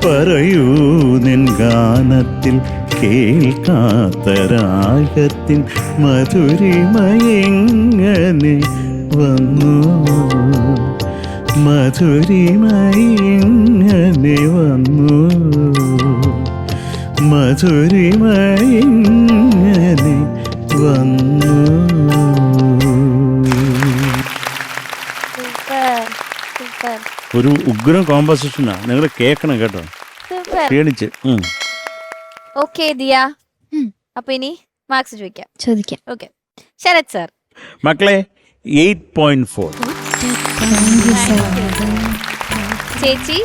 പറയൂ നിൻ ഗാനത്തിൽ കേൾക്കാത്ത രാഗത്തിൻ മധുരിമയെങ്ങനെ വന്നു മധുരിമയെങ്ങനെ വന്നു മധുരിമയെങ്ങനെ വന്നു. സൂപ്പർ ഒരു ഉഗ്രം കോമ്പസിഷനാ, നിങ്ങൾ കേൾക്കണം കേട്ടോ, സൂപ്പർ. ക്ഷീണിച്ച്. ഓക്കെ ദിയ, ഉം. അപ്പൊ ഇനി മാർക്സ് ചോദിക്കാം. ചോദിക്കാം. Okay, Sarath sir. മക്കളെ 8.4. Thank you sir. ചേച്ചി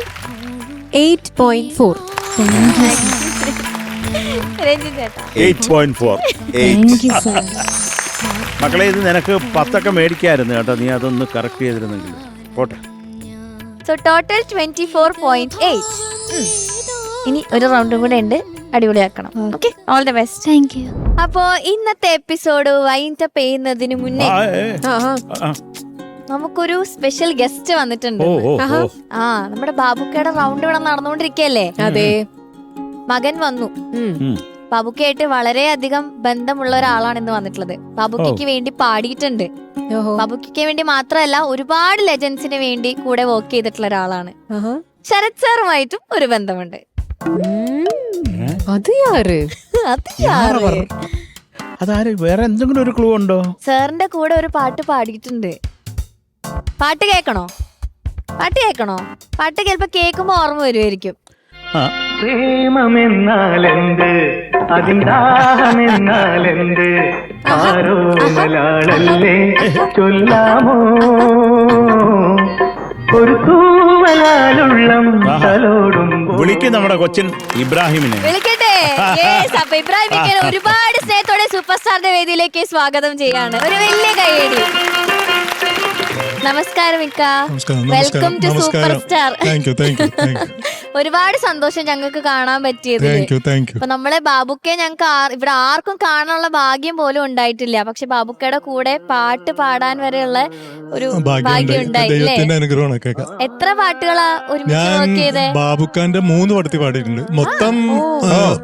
8.4. Thank you sir. രഞ്ജിൻ ചേട്ടാ 8.4. Thank you sir. മക്കളെ ഇത് നിനക്ക് 10 മേടിക്കായിരുന്നു കേട്ടോ, നീ അതൊന്ന് കറക്റ്റ് ചെയ്തിരുന്നെങ്കിൽ. പോട്ടെ. So total 24.8. ഇനി ഒരു റൗണ്ടും കൂടെ ഉണ്ട്, അടിപൊളിയാക്കണം. Okay, all the best. Thank you. അപ്പോ ഇന്നത്തെ എപ്പിസോഡ് വൈൻഡ് അപ്പ് ചെയ്യുന്നതിന് മുന്നേ നമുക്കൊരു സ്പെഷ്യൽ ഗസ്റ്റ് വന്നിട്ടുണ്ട്. ആ, നമ്മുടെ ബാബുക്കയുടെ റൗണ്ട് ഇവിടെ നടന്നുകൊണ്ടിരിക്കല്ലേ. അതെ. മകൻ വന്നു. ബാബുക്കയായിട്ട് വളരെയധികം ബന്ധമുള്ള ഒരാളാണ് ഇന്ന് വന്നിട്ടുള്ളത്. ബാബുക്കയ്ക്ക് വേണ്ടി പാടിയിട്ടുണ്ട്. ബാബുക്കയ്ക്ക് വേണ്ടി മാത്രമല്ല, ഒരുപാട് ലെജൻസിന് വേണ്ടി കൂടെ വർക്ക് ചെയ്തിട്ടുള്ള ഒരാളാണ്. ശരത് സാറുമായിട്ടും ഒരു ബന്ധമുണ്ട്. അത് യാര്? അതാര്? വേറെ എന്തെങ്കിലും ഒരു ക്ലൂ ഉണ്ടോ? സാറിന്റെ കൂടെ ഒരു പാട്ട് പാടിയിട്ടുണ്ട്. പാട്ട് കേൾക്കണോ? പാട്ട് കേൾക്കണോ? പാട്ട് ചിലപ്പോ കേൾക്കുമ്പോ ഓർമ്മ വരുമായിരിക്കും. പ്രേമമെന്നാലെന്ത്, അതിന്താമെന്നാലെന്ത്, ആരോ മലയാളല്ലേ ചൊല്ലാമോ, ഒരു തൂവലാലുള്ളം തലോടുമ്പോ. വിളിക്കും നമ്മുടെ കൊച്ചിൻ ഇബ്രാഹിമിനെ. വിളിക്കട്ടെ. Yes, അപ്പൊ ഇബ്രാഹിമിനെ ഒരുപാട് സ്നേഹത്തോടെ സൂപ്പർ സ്റ്റാറിന്റെ വേദിയിലേക്ക് സ്വാഗതം ചെയ്യാണ്. ഒരു വലിയ കൈയടി. നമസ്കാരം ഇക്ക. Welcome to super star. ഒരുപാട് സന്തോഷം ഞങ്ങൾക്ക് കാണാൻ പറ്റിയത്. അപ്പൊ നമ്മളെ ബാബുക്കെ ഞങ്ങൾക്ക് ഇവിടെ ആർക്കും കാണാനുള്ള ഭാഗ്യം പോലും ഉണ്ടായിട്ടില്ല. പക്ഷെ ബാബുക്കയുടെ കൂടെ പാട്ട് പാടാൻ വരെയുള്ള ഒരു ഭാഗ്യം ഉണ്ടായില്ലേ? എത്ര പാട്ടുകളാ ഒരുമിച്ച് നോക്കിയത്? ബാബുക്കാന്റെ 3 പടത്തിൽ പാടിയിട്ടുണ്ട്. മൊത്തം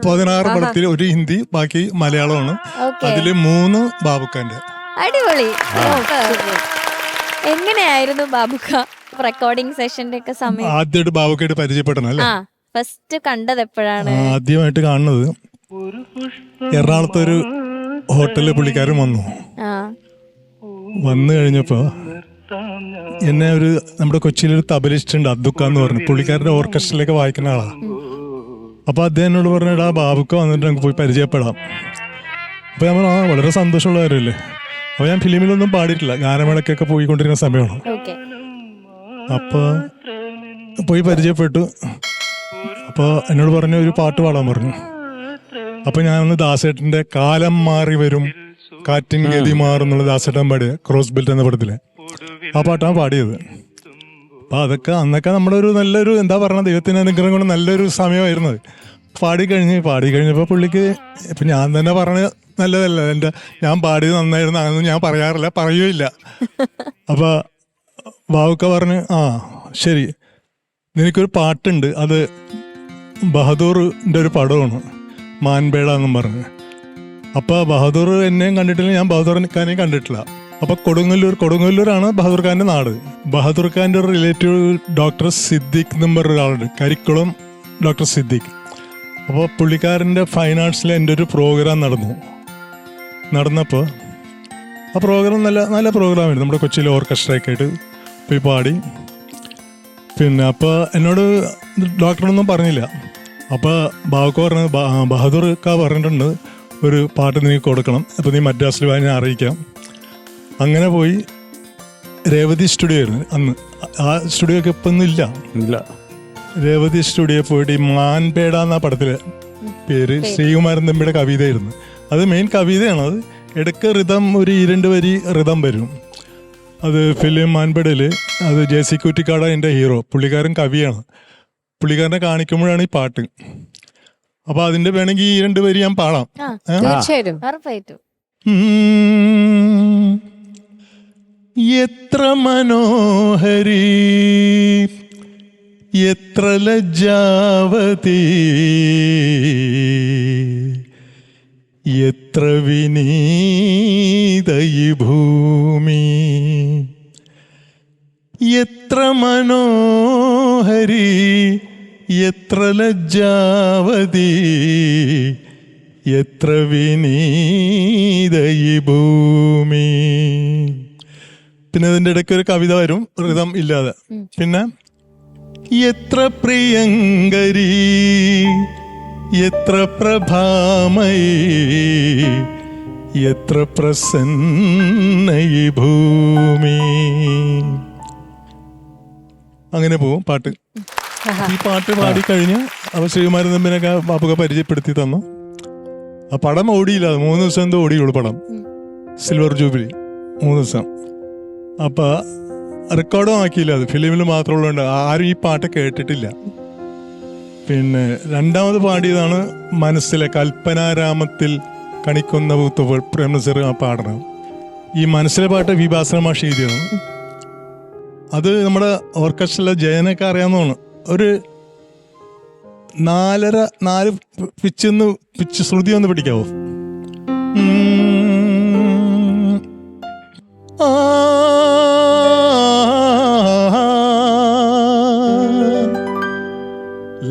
16 പടത്തിൽ, ഒരു ഹിന്ദി, ബാക്കി മലയാളമാണ്. അതില് 3 ബാബുക്കാന്റെ. അടിപൊളി. എങ്ങനെയായിരുന്നു ബാബുക്ക റെക്കോർഡിംഗ് സെഷന്റെ ഒക്കെ സമയം? ആദ്യമായിട്ട് ബാബുക്കായിട്ട് പരിചയപ്പെടണം അല്ലേ? ഫസ്റ്റ് കണ്ടത് എപ്പോഴാണ്? ആദ്യമായിട്ട് കാണുന്നത് എറണാകുളത്ത് ഒരു ഹോട്ടലിൽ പുള്ളിക്കാരൻ വന്നു. വന്നു കഴിഞ്ഞപ്പോ എന്നെ നമ്മുടെ കൊച്ചിയിലൊരു തബലിസ്റ്റ് ഉണ്ട്, അബ്ദുക്ക എന്ന് പറഞ്ഞു. പുള്ളിക്കാരന്റെ ഓർക്കസ്ട്രയിലൊക്കെ വായിക്കുന്ന ആളാ. അപ്പൊ അദ്ദേഹം എന്നോട് പറഞ്ഞിട്ട് ആ ബാബുക്ക വന്നിട്ട് നമുക്ക് പോയി പരിചയപ്പെടാം. അപ്പൊ ഞാൻ പറഞ്ഞു, വളരെ സന്തോഷമുള്ള കാര്യമല്ലേ. അപ്പൊ ഞാൻ ഫിലിമിലൊന്നും പാടിയിട്ടില്ല, ഗാനമേളക്കൊക്കെ പോയിക്കൊണ്ടിരിക്കുന്ന സമയമാണ്. അപ്പൊ പോയി പരിചയപ്പെട്ടു. അപ്പോൾ എന്നോട് പറഞ്ഞു ഒരു പാട്ട് പാടാൻ പറഞ്ഞു. അപ്പൊ ഞാനൊന്ന് ദാസേട്ടന്റെ കാലം മാറി വരും കാറ്റിൻ ഗതി മാറുന്നുള്ള ദാസേട്ടൻ പാടിയ ക്രോസ് ബെൽറ്റ് എന്ന പടത്തിലെ ആ പാട്ടാണ് പാടിയത്. അപ്പൊ അതൊക്കെ അന്നൊക്കെ നമ്മുടെ ഒരു നല്ലൊരു എന്താ പറയുക, ദൈവത്തിന്റെ അനുഗ്രഹം കൊണ്ട് നല്ലൊരു സമയമായിരുന്നത്. പാടിക്കഴിഞ്ഞപ്പോൾ പുള്ളിക്ക് ഇപ്പം ഞാൻ തന്നെ പറഞ്ഞ നല്ലതല്ല, ഞാൻ പാടിയത് നന്നായിരുന്നു അതൊന്നും ഞാൻ പറയാറില്ല, പറയുകയില്ല. അപ്പോൾ ബാബുക്ക പറഞ്ഞ് ആ ശരി, നിനക്കൊരു പാട്ടുണ്ട്, അത് ബഹദൂറിൻ്റെ ഒരു പടമാണ്, മാൻപേട എന്നും പറഞ്ഞ്. അപ്പോൾ ബഹദൂർ എന്നെയും കണ്ടിട്ടില്ല, ഞാൻ ബഹദൂർ ഖാനെയും കണ്ടിട്ടില്ല. അപ്പോൾ കൊടുങ്ങല്ലൂരാണ് ബഹദൂർ ഖാൻ്റെ നാട്. ബഹദൂർ ഖാൻ്റെ ഒരു റിലേറ്റീവ് ഡോക്ടർ സിദ്ദിഖ് എന്നും പറഞ്ഞൊരാളുണ്ട്, കരിക്കുളം ഡോക്ടർ സിദ്ദിഖ്. അപ്പോൾ പുള്ളിക്കാരൻ്റെ ഫൈൻ ആർട്സിൽ എൻ്റെ ഒരു പ്രോഗ്രാം നടന്നപ്പോൾ ആ പ്രോഗ്രാം നല്ല പ്രോഗ്രാമായിരുന്നു. നമ്മുടെ കൊച്ചിയിലെ ഓർക്കസ്ട്രയൊക്കെ ആയിട്ട് പോയി പാടി. പിന്നെ അപ്പോൾ എന്നോട് ഡോക്ടറൊന്നും പറഞ്ഞില്ല. അപ്പോൾ ബാബുക്ക പറഞ്ഞത് ബഹദൂർ ഖാ പറഞ്ഞിട്ടുണ്ട് ഒരു പാട്ട് നീ കൊടുക്കണം, അപ്പോൾ നീ മദ്രാസിൽ പോയി ഞാൻ അറിയിക്കാം. അങ്ങനെ പോയി രേവതി സ്റ്റുഡിയോ ആയിരുന്നു അന്ന്. ആ സ്റ്റുഡിയോ ഒക്കെ ഇപ്പം ഒന്നും ഇല്ല. രേവതി സ്റ്റുഡിയോ പോയിട്ട് ഈ മാൻപേട എന്ന പടത്തിലെ പേര് ശ്രീകുമാരൻ തമ്പിയുടെ കവിതയായിരുന്നു. അത് മെയിൻ കവിതയാണ്. അത് ഇടയ്ക്ക് ഋതം ഒരു 2 വരി ഋതം വരും. അത് ഫിലിം മാൻപേടയിൽ അത് ജെ.സി. കുറ്റിക്കാട് എൻ്റെ ഹീറോ. പുള്ളിക്കാരൻ കവിയാണ്. പുള്ളിക്കാരനെ കാണിക്കുമ്പോഴാണ് ഈ പാട്ട്. അപ്പോൾ അതിൻ്റെ വേണമെങ്കിൽ ഈ 2 വരി ഞാൻ പാടാം. തീർച്ചയായിട്ടും. ഉറപ്പായിട്ടും. എത്ര മനോഹരി എത്ര ലജ്ജാവതി എത്ര വിനീതയി ഭൂമി എത്ര മനോഹരി എത്ര ലജ്ജാവതി എത്ര വിനീതയി ഭൂമി. പിന്നെ അതിൻ്റെ ഇടയ്ക്ക് ഒരു കവിത വരും ഋതം ഇല്ലാതെ. പിന്നെ എത്ര പ്രിയങ്കരി എത്ര പ്രഭാമയി എത്ര പ്രസന്നയി ഭൂമി. അങ്ങനെ പോവും പാട്ട്. ഈ പാട്ട് പാടിക്കഴിഞ്ഞ് അവ ശ്രീകുമാരൻ തമ്പിനൊക്കെ ബാബുക പരിചയപ്പെടുത്തി തന്നു. ആ പടം ഓടിയില്ല. 3 ദിവസം എന്തോ ഓടിയുള്ളൂ പടം. സിൽവർ ജൂബിലി 3 ദിവസം. അപ്പോൾ റെക്കോർഡും ആക്കിയില്ല. അത് ഫിലിമിൽ മാത്രമുള്ളതുകൊണ്ട് ആരും ഈ പാട്ട് കേട്ടിട്ടില്ല. പിന്നെ രണ്ടാമത് പാടിയതാണ് മനസ്സിലെ കൽപ്പനാരാമത്തിൽ കണിക്കുന്ന പൂത്തുമ്പോൾ പ്രേംനസീർ ആ പാടണം. ഈ മനസ്സിലെ പാട്ട് വിഭാസന മാഷ് എഴുതിയാണ്. അത് നമ്മുടെ ഓർക്കസ്ട്രയിലെ ജയനൊക്കെ അറിയാവുന്നതാണ്. ഒരു 4 പിച്ച് ശ്രുതി ഒന്ന് പിടിക്കാവോ?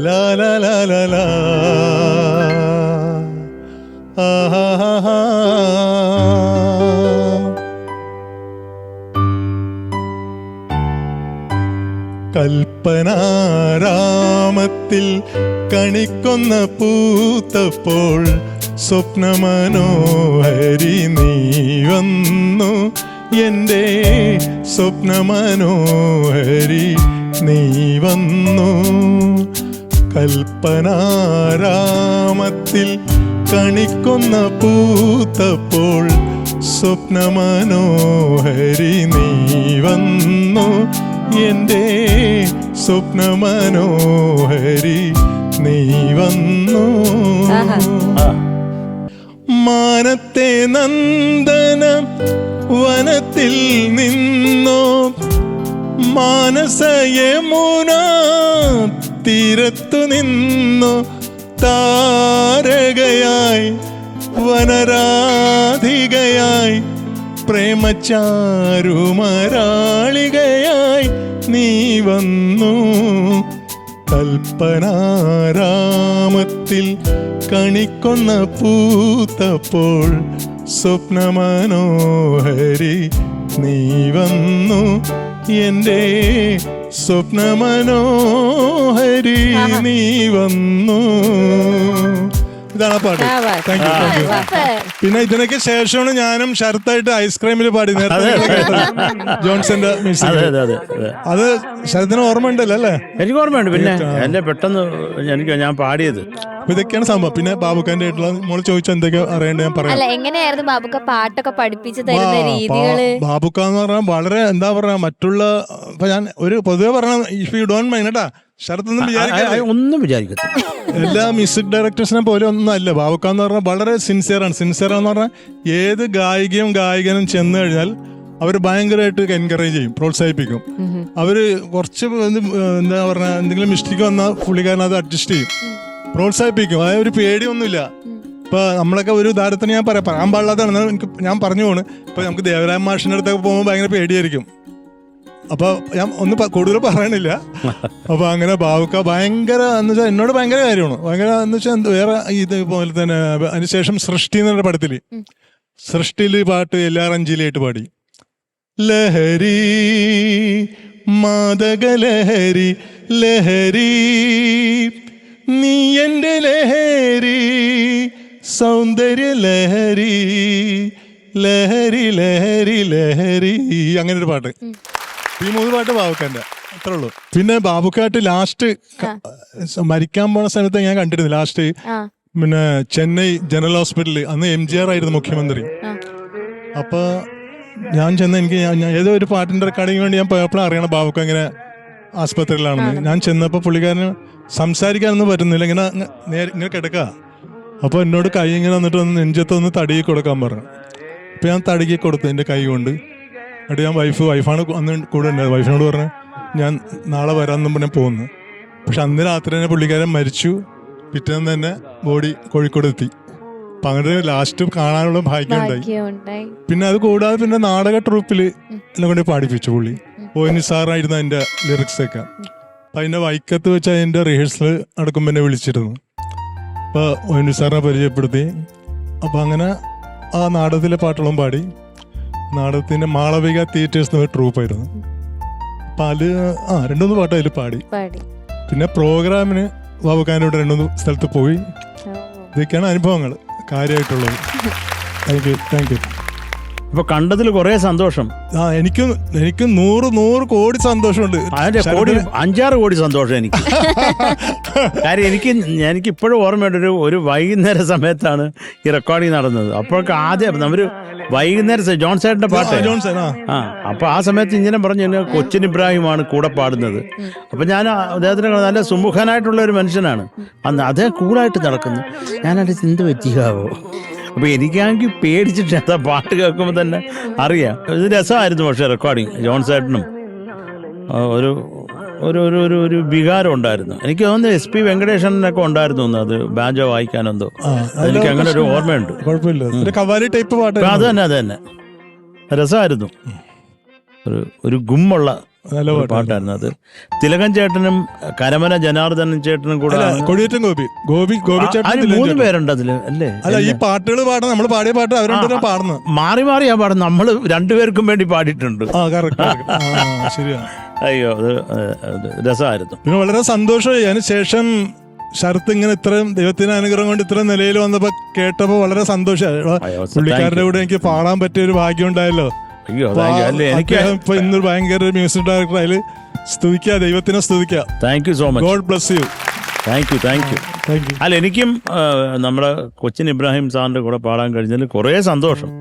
ലാ ലാ ലാ ലാ ലാ കൽപ്പനാരാമത്തിൽ കണിക്കൊന്ന പൂത്തപ്പോൾ സ്വപ്നമനോഹരി നീ വന്നു എൻ്റെ സ്വപ്നമനോഹരി നീ വന്നു. കൽപ്പനാരാമത്തിൽ കണിക്കൊന്ന പൂത്തപ്പോൾ സ്വപ്നമനോഹരി നീ വന്നു എൻ്റെ സ്വപ്നമനോഹരി നീ വന്നു. മാനത്തെ നന്ദന വനത്തിൽ നിന്നോ മാനസയമുന തീരത്തു നിന്നോ താരകയായി വനരാധികയായി പ്രേമചാരുമരാളികയായി നീ വന്നു. കൽപ്പനാരാമത്തിൽ കണിക്കൊന്ന പൂത്തപ്പോൾ സ്വപ്നമനോഹരി നീ വന്നു എൻ്റെ സ്വപ്നമനോഹരി നീ വന്നു. ഇതാണ് പാട്ട്. Thank you. പിന്നെ ഇതിനൊക്കെ ശേഷമാണ് ഞാനും ശരത്തായിട്ട് ഐസ്ക്രീമിൽ പാടി. നേരത്തെ ജോൺസന്റെ മ്യൂസിക്. അത് ശരത്തിന് ഓർമ്മ ഉണ്ടല്ലോ അല്ലേ? എനിക്ക് ഓർമ്മയുണ്ട്. പിന്നെ എന്റെ പെട്ടെന്ന് ഞാൻ പാടിയത്. ഇതൊക്കെയാണ് സംഭവം. പിന്നെ ബാബുക്കാന്റെ ആയിട്ടുള്ള മോള് ചോദിച്ചാൽ എന്തൊക്കെ അറിയണ്ടേ ഞാൻ പറയാം. എങ്ങനെയായിരുന്നു ബാബുക്ക പാട്ടൊക്കെ പഠിപ്പിച്ചു തരുന്ന രീതികള്? ബാബുക്ക എന്ന് പറഞ്ഞാൽ വളരെ എന്താ പറയാ മറ്റുള്ള ഇപ്പൊ ഞാൻ ഒരു പൊതുവെ പറഞ്ഞ ഇഫ് യു ഡോണ്ട് മൈൻഡ് കേട്ടാ ശരത്തൊന്നും ഒന്നും വിചാരിക്കത്തില്ല. എല്ലാ മ്യൂസിക് ഡയറക്ടേഴ്സിനെ പോലെ ഒന്നും അല്ല. ബാബുക്ക എന്ന് പറഞ്ഞാൽ വളരെ സിൻസിയറാന്ന് പറഞ്ഞാൽ ഏത് ഗായകനും ചെന്ന് കഴിഞ്ഞാൽ അവർ ഭയങ്കരമായിട്ട് എൻകറേജ് ചെയ്യും, പ്രോത്സാഹിപ്പിക്കും. അവര് കുറച്ച് എന്താ പറഞ്ഞ എന്തെങ്കിലും മിസ്റ്റേക്ക് വന്നാൽ പുള്ളിക്കാരൻ അത് അഡ്ജസ്റ്റ് ചെയ്യും, പ്രോത്സാഹിപ്പിക്കും. അതായത് ഒരു പേടിയൊന്നുമില്ല. ഇപ്പൊ നമ്മളൊക്കെ ഒരു ഉദാഹരണത്തിന് ഞാൻ പറയാൻ പാടില്ലാത്തതാണ് എനിക്ക് ഞാൻ പറഞ്ഞു പോണ്. ഇപ്പൊ നമുക്ക് ദേവരാം മാഷിന്റെ അടുത്തൊക്കെ പോകുമ്പോൾ ഭയങ്കര പേടിയായിരിക്കും. അപ്പൊ ഞാൻ ഒന്നും കൂടുതൽ പറയണില്ല. അപ്പൊ അങ്ങനെ ബാവുക്ക ഭയങ്കര എന്ന് വെച്ചാൽ എന്നോട് ഭയങ്കര കാര്യമാണ്. ഭയങ്കര എന്ന് വെച്ചാൽ വേറെ ഇതുപോലെ തന്നെ അതിനുശേഷം സൃഷ്ടി എന്നുള്ള പടത്തില് സൃഷ്ടിയില് പാട്ട് എല്ലാ റഞ്ചിയിലായിട്ട് പാടി. ലഹരി മാദക ലഹരി ലഹരി നീ എൻ്റെ ലഹരി സൗന്ദര്യ ലഹരി ലഹരി ലഹരി ലഹരി അങ്ങനെ ഒരു പാട്ട്. ഈ 3 പാട്ട് ബാബുക്കാൻ്റെ അത്രേ ഉള്ളൂ. പിന്നെ ബാബുക്കാട്ട് ലാസ്റ്റ് മരിക്കാൻ പോണ സമയത്ത് ഞാൻ കണ്ടിരുന്നു. ലാസ്റ്റ് പിന്നെ ചെന്നൈ ജനറൽ ഹോസ്പിറ്റലിൽ അന്ന് MGR ആയിരുന്നു മുഖ്യമന്ത്രി. അപ്പൊ ഞാൻ ചെന്ന് എനിക്ക് ഏതോ ഒരു പാട്ടിന്റെ റെക്കോർഡിങ് വേണ്ടി ഞാൻ പോയപ്പോഴും അറിയണം ബാബുക്ക ഇങ്ങനെ ആസ്പത്രിയിലാണെന്ന്. ഞാൻ ചെന്നപ്പോൾ പുള്ളിക്കാരന് സംസാരിക്കാനൊന്നും പറ്റുന്നില്ല, ഇങ്ങനെ കിടക്കുക. അപ്പോൾ എന്നോട് കൈ ഇങ്ങനെ വന്നിട്ട് ഒന്ന് നെഞ്ചത്തൊന്ന് തടുകി കൊടുക്കാൻ പറഞ്ഞു. അപ്പോൾ ഞാൻ തടുകി കൊടുത്തു എൻ്റെ കൈ കൊണ്ട്. എന്നിട്ട് ഞാൻ വൈഫാണ് അന്ന് കൂടെ ഉണ്ടായത്. വൈഫിനോട് പറഞ്ഞു ഞാൻ നാളെ വരാമെന്നും പറഞ്ഞാൽ പോകുന്നു. പക്ഷെ അന്ന് രാത്രി തന്നെ പുള്ളിക്കാരൻ മരിച്ചു. പിറ്റേന്ന് തന്നെ ബോഡി കോഴിക്കോട് എത്തി. അപ്പം അങ്ങനെ ലാസ്റ്റ് കാണാനുള്ള ഭാഗ്യം ഉണ്ടായി. പിന്നെ അത് കൂടാതെ പിന്നെ നാടക ട്രൂപ്പിൽ എല്ലാം കൊണ്ട് പാടിപ്പിച്ചു പുള്ളി. ON സാറായിരുന്നു അതിൻ്റെ ലിറിക്സ് ഒക്കെ. അപ്പം അതിൻ്റെ വൈക്കത്ത് വെച്ച് അതിൻ്റെ റിഹേഴ്സൽ നടക്കുമ്പോൾ എന്നെ വിളിച്ചിരുന്നു. അപ്പോൾ ON സാറിനെ പരിചയപ്പെടുത്തി. അപ്പം അങ്ങനെ ആ നാടകത്തിലെ പാട്ടുകളും പാടി. നാടകത്തിൻ്റെ മാളവിക തിയേറ്റേഴ്സ് എന്നൊരു ട്രൂപ്പായിരുന്നു. അപ്പം അതിൽ 2-3 പാട്ട് അതിൽ പാടി. പിന്നെ പ്രോഗ്രാമിന് ബാബുക്കാനോട് 2-3 സ്ഥലത്ത് പോയി. ഇതൊക്കെയാണ് അനുഭവങ്ങൾ കാര്യമായിട്ടുള്ളത്. Thank you. അപ്പൊ കണ്ടതിൽ കുറെ സന്തോഷം. എനിക്കും 100 കോടി സന്തോഷമുണ്ട്. 5-6 കോടി സന്തോഷം എനിക്ക്. കാര്യം എനിക്ക് ഇപ്പോഴും ഓർമ്മയുണ്ട്, ഒരു വൈകുന്നേര സമയത്താണ് ഈ റെക്കോർഡിങ് നടന്നത്. അപ്പോഴൊക്കെ ആദ്യം ഒരു വൈകുന്നേരം ജോൺ സേട്ടന്റെ പാട്ട്. അപ്പൊ ആ സമയത്ത് ഇങ്ങനെ പറഞ്ഞു കൊച്ചിൻ ഇബ്രാഹിമാണ് കൂടെ പാടുന്നത്. അപ്പൊ ഞാൻ അദ്ദേഹത്തിന് നല്ല സുമുഖനായിട്ടുള്ള ഒരു മനുഷ്യനാണ്. അന്ന് അദ്ദേഹം കൂളായിട്ട് നടക്കുന്നു. ഞാനത് എന്ത് പറ്റിയാവോ. അപ്പൊ എനിക്കാണെങ്കിൽ പേടിച്ചിട്ട് എന്താ പാട്ട് കേൾക്കുമ്പോൾ തന്നെ അറിയാം. ഇത് രസമായിരുന്നു. പക്ഷെ റെക്കോർഡിങ് ജോൺ സേട്ടനും ഒരു ഒരു ഒരു ഒരു വികാരം ഉണ്ടായിരുന്നു. എനിക്ക് തോന്നുന്നു SP വെങ്കടേശനൊക്കെ ഉണ്ടായിരുന്നു അത് ബാൻജോ വായിക്കാനെന്തോ. എനിക്ക് അങ്ങനെ ഒരു ഓർമ്മയുണ്ട്. അത് തന്നെ രസമായിരുന്നു. ഒരു ഗുമ്മുള്ള പാട്ടായിരുന്നു അത്. തിലകൻ ചേട്ടനും കരമന ജനാർദ്ദനൻ ചേട്ടനും കൂടെ 3 പേരുണ്ട് അതില് അല്ലേ? അല്ല, ഈ പാട്ടുകൾ പാടുന്ന നമ്മൾ പാടിയ പാട്ട് അവരുടെ പാടുന്നത് മാറി മാറിയാ പാടുന്നത്. നമ്മള് 2 പേർക്കും വേണ്ടി പാടിയിട്ടുണ്ട്. ശരിയാണ്. അയ്യോ അത് രസമായിരുന്നു. പിന്നെ വളരെ സന്തോഷമായി. അതിന് ശേഷം ശരത്ത് ഇങ്ങനെ ഇത്രയും ദൈവത്തിന്റെ അനുഗ്രഹം കൊണ്ട് ഇത്രയും നിലയിൽ വന്നപ്പോ കേട്ടപ്പോ വളരെ സന്തോഷമായി. പുള്ളിക്കാരുടെ കൂടെ എനിക്ക് പാടാൻ പറ്റിയ ഒരു ഭാഗ്യം ഉണ്ടായല്ലോ. ഇപ്പൊ ഇന്ന് ഭയങ്കര മ്യൂസിക് ഡയറക്ടർ. അതിൽ സ്തുതിക്കുക, ദൈവത്തിനെ സ്തുതിക്കുക. Thank you so much. God bless you. Thank you. അല്ല, എനിക്കും നമ്മുടെ കൊച്ചിൻ ഇബ്രാഹിം സാറിന്റെ കൂടെ പാടാൻ കഴിഞ്ഞതിൽ കുറേ സന്തോഷം.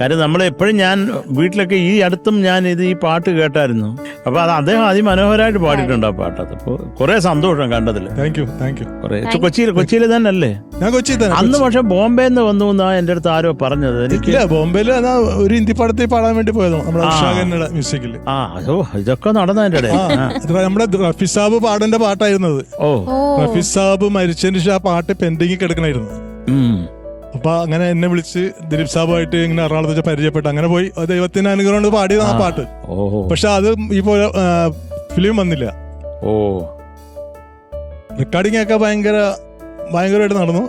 കാര്യം നമ്മളെപ്പോഴും ഞാൻ വീട്ടിലൊക്കെ ഈ അടുത്തും ഞാൻ ഈ പാട്ട് കേട്ടായിരുന്നു. അപ്പൊ അത് അദ്ദേഹം അതിമനോഹരമായിട്ട് പാടിയിട്ടുണ്ട് ആ പാട്ട്. അപ്പോൾ കുറെ സന്തോഷം കണ്ടതില്. Thank you. കൊച്ചിയിൽ തന്നെ അല്ലേ? ഞാൻ കൊച്ചിയിൽ തന്നെ. അന്ന് പക്ഷെ ബോംബെന്ന് വന്നു എന്നാ എന്റെ അടുത്ത് ആരോ പറഞ്ഞത്. എനിക്ക് ബോംബെയിൽ ഒരു ഹിന്ദി പടത്തിൽ പാടാൻ വേണ്ടി പോയതോ നമ്മുടെ മ്യൂസിക്കില്. ഇതൊക്കെ നടന്നതിന്റെ ഇടയിൽ നമ്മുടെ റഫീ സാബ് പാടേണ്ട പാട്ടായിരുന്നത്. റഫീ സാബ് മരിച്ചതിന് ശേഷം ആ പാട്ട് പെൻഡിങ് കിടക്കണായിരുന്നു. അപ്പൊ അങ്ങനെ എന്നെ വിളിച്ച് ദിലീപ് സാബുമായിട്ട് ഇങ്ങനെ എറണാകുളത്ത് വെച്ച് പരിചയപ്പെട്ടു. അങ്ങനെ പോയി ദൈവത്തിന്റെ അനുഗ്രഹം കൊണ്ട് പാടിയത് ആ പാട്ട്. പക്ഷെ അത് ഈ പോലെ ഫിലിം വന്നില്ല. റെക്കോർഡിംഗ് ഒക്കെ ഭയങ്കരമായിട്ട് നടന്നു.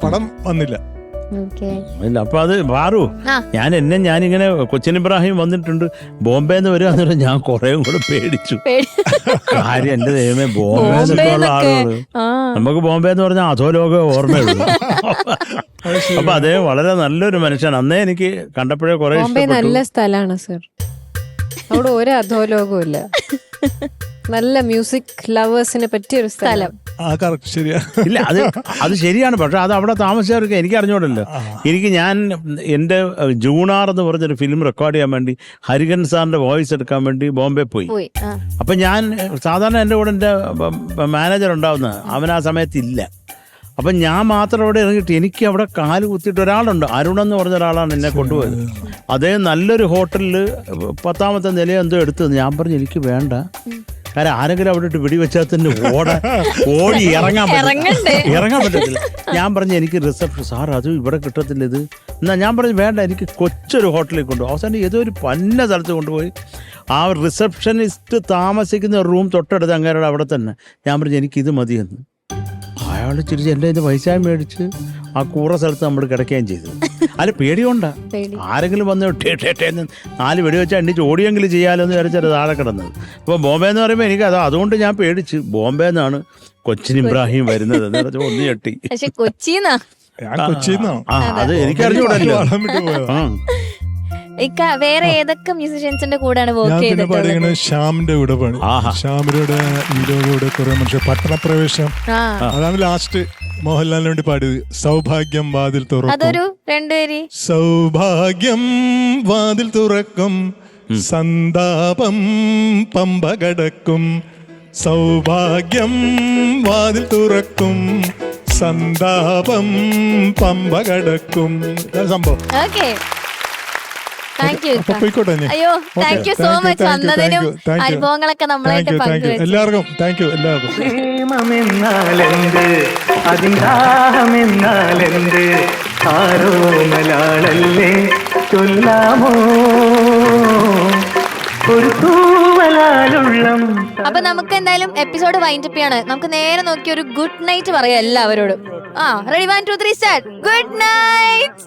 പടം വന്നില്ല. അപ്പൊ അത് വാറു ഞാനിങ്ങനെ കൊച്ചിൻ ഇബ്രാഹിം വന്നിട്ടുണ്ട് ബോംബെന്ന് വരിക. ഞാൻ കുറെ കൂടെ പേടിച്ചു. കാര്യം എന്റെ ദൈവമേ, ബോംബെന്നൊക്കെയുള്ള ആളുകൾ, നമുക്ക് ബോംബെ എന്ന് പറഞ്ഞാൽ അധോലോക ഓർമ്മയുള്ളൂ. അപ്പൊ അദ്ദേഹം വളരെ നല്ലൊരു മനുഷ്യൻ. അന്നേ എനിക്ക് കണ്ടപ്പോഴേ കുറെ നല്ല സ്ഥലമാണ് സർ. അവിടെ ഒരു അധോലോകവും ഇല്ല. നല്ല മ്യൂസിക് ലവേഴ്സിനെ പറ്റിയൊരു സ്ഥലം. ഇല്ല, അത് ശരിയാണ്. പക്ഷെ അത് അവിടെ താമസിച്ചവർക്ക് എനിക്ക് അറിഞ്ഞോടല്ലോ. ഞാൻ എൻ്റെ ജൂണാർ എന്ന് പറഞ്ഞൊരു ഫിലിം റെക്കോർഡ് ചെയ്യാൻ വേണ്ടി ഹരികൻ സാറിന്റെ വോയിസ് എടുക്കാൻ വേണ്ടി ബോംബെ പോയി. അപ്പൊ ഞാൻ സാധാരണ എൻ്റെ കൂടെ എൻ്റെ മാനേജർ ഉണ്ടാവുന്ന അവൻ ആ സമയത്തില്ല. അപ്പം ഞാൻ മാത്രം അവിടെ ഇറങ്ങിയിട്ട് എനിക്ക് അവിടെ കാല് കുത്തിയിട്ട് ഒരാളുണ്ട്, അരുണെന്ന് പറഞ്ഞ ഒരാളാണ് എന്നെ കൊണ്ടുപോയത്. അദ്ദേഹം നല്ലൊരു ഹോട്ടലിൽ 10ാമത്തെ നില എന്തോ എടുത്തത്. ഞാൻ പറഞ്ഞു എനിക്ക് വേണ്ട, കാരണം ആരെങ്കിലും അവിടെ ഇട്ട് വെടിവെച്ചാൽ തന്നെ ഓടി ഇറങ്ങാൻ പറ്റത്തില്ല. ഞാൻ പറഞ്ഞു എനിക്ക് റിസപ്ഷൻ സാർ അത് ഇവിടെ കിട്ടത്തില്ല ഇത് എന്നാ ഞാൻ പറഞ്ഞു വേണ്ട എനിക്ക് കൊച്ചൊരു ഹോട്ടലിൽ കൊണ്ടുപോകും. അവസാനം ഏതോ ഒരു പന്ന സ്ഥലത്ത് കൊണ്ടുപോയി ആ റിസപ്ഷനിസ്റ്റ് താമസിക്കുന്ന റൂം തൊട്ടടുത്ത് അങ്ങേരുടെ അവിടെ തന്നെ. ഞാൻ പറഞ്ഞു എനിക്കിത് മതിയെന്ന്. അയാൾ ചിരിച്ച് എൻ്റെ അതിൻ്റെ പൈസ മേടിച്ച് ആ കൂറ സ്ഥലത്ത് നമ്മൾ കിടക്കുകയും ചെയ്തു. അല്ല പേടിയോണ്ടാ ആരെങ്കിലും വന്ന് 4 വെടിവെച്ചാൽ എണ്ണിച്ച് ഓടിയെങ്കിലും ചെയ്യാലോ എന്ന് വിചാരിച്ചാൽ താഴെ കിടന്നത്. അപ്പോൾ ബോംബെ എന്ന് പറയുമ്പോൾ എനിക്ക് അതുകൊണ്ട് ഞാൻ പേടിച്ച് ബോംബെ എന്നാണ് കൊച്ചിൻ ഇബ്രാഹിം വരുന്നത് എന്ന് പറഞ്ഞാൽ ഒന്ന് ഞെട്ടി. പക്ഷെ കൊച്ചിന്നാ ഞാൻ കൊച്ചിന്നോ അത് എനിക്കറിഞ്ഞൂടല്ലോ. ഇക്ക വേറെ ഏതൊക്കെ മ്യൂസിഷ്യൻസിന്റെ കൂടെയാണ് ഞാൻ വർക്ക് പിന്നെ ചെയ്തിട്ടുള്ളത്? പാടിയത് ശ്യാമിന്റെ കൂടെ പാടി. ശ്യാമിലൂടെ കൂടെ കുറെ മനുഷ്യർ പട്ടണപ്രവേശം അതാണ് ലാസ്റ്റ് മോഹൻലാലിന് വേണ്ടി പാടിയത്. സൗഭാഗ്യം വാതിൽ തുറക്കും, അതൊരു 2 വരി. സൗഭാഗ്യം വാതിൽ തുറക്കും, സന്താപം പമ്പ കടക്കും, സൗഭാഗ്യം വാതിൽ തുറക്കും, സന്താപം പമ്പ കടക്കും. സംഭവം. Okay, thank you. പോയിക്കോട്ടെ. അയ്യോ, താങ്ക് യു സോ മച്ച് വന്നതിനും അനുഭവങ്ങളൊക്കെ നമ്മളായിട്ട് പങ്കുവെച്ചു. എല്ലാവർക്കും താങ്ക് യു. എല്ലാവർക്കും പ്രേമമെന്നാലെന്ത്, അതിന്ദാഹമെന്നാലെന്ത്, ആരോ മലയാളല്ലേ ചൊല്ലാമോ ഒരു തൂവലാലുള്ളം. അപ്പൊ നമുക്ക് എന്തായാലും എപ്പിസോഡ് വൈൻഡപ്പ് ചെയ്യാണ്. നമുക്ക് നേരെ നോക്കി ഒരു ഗുഡ് നൈറ്റ് പറയാം എല്ലാവരോടും. Ready 1 2 3 start. Good night.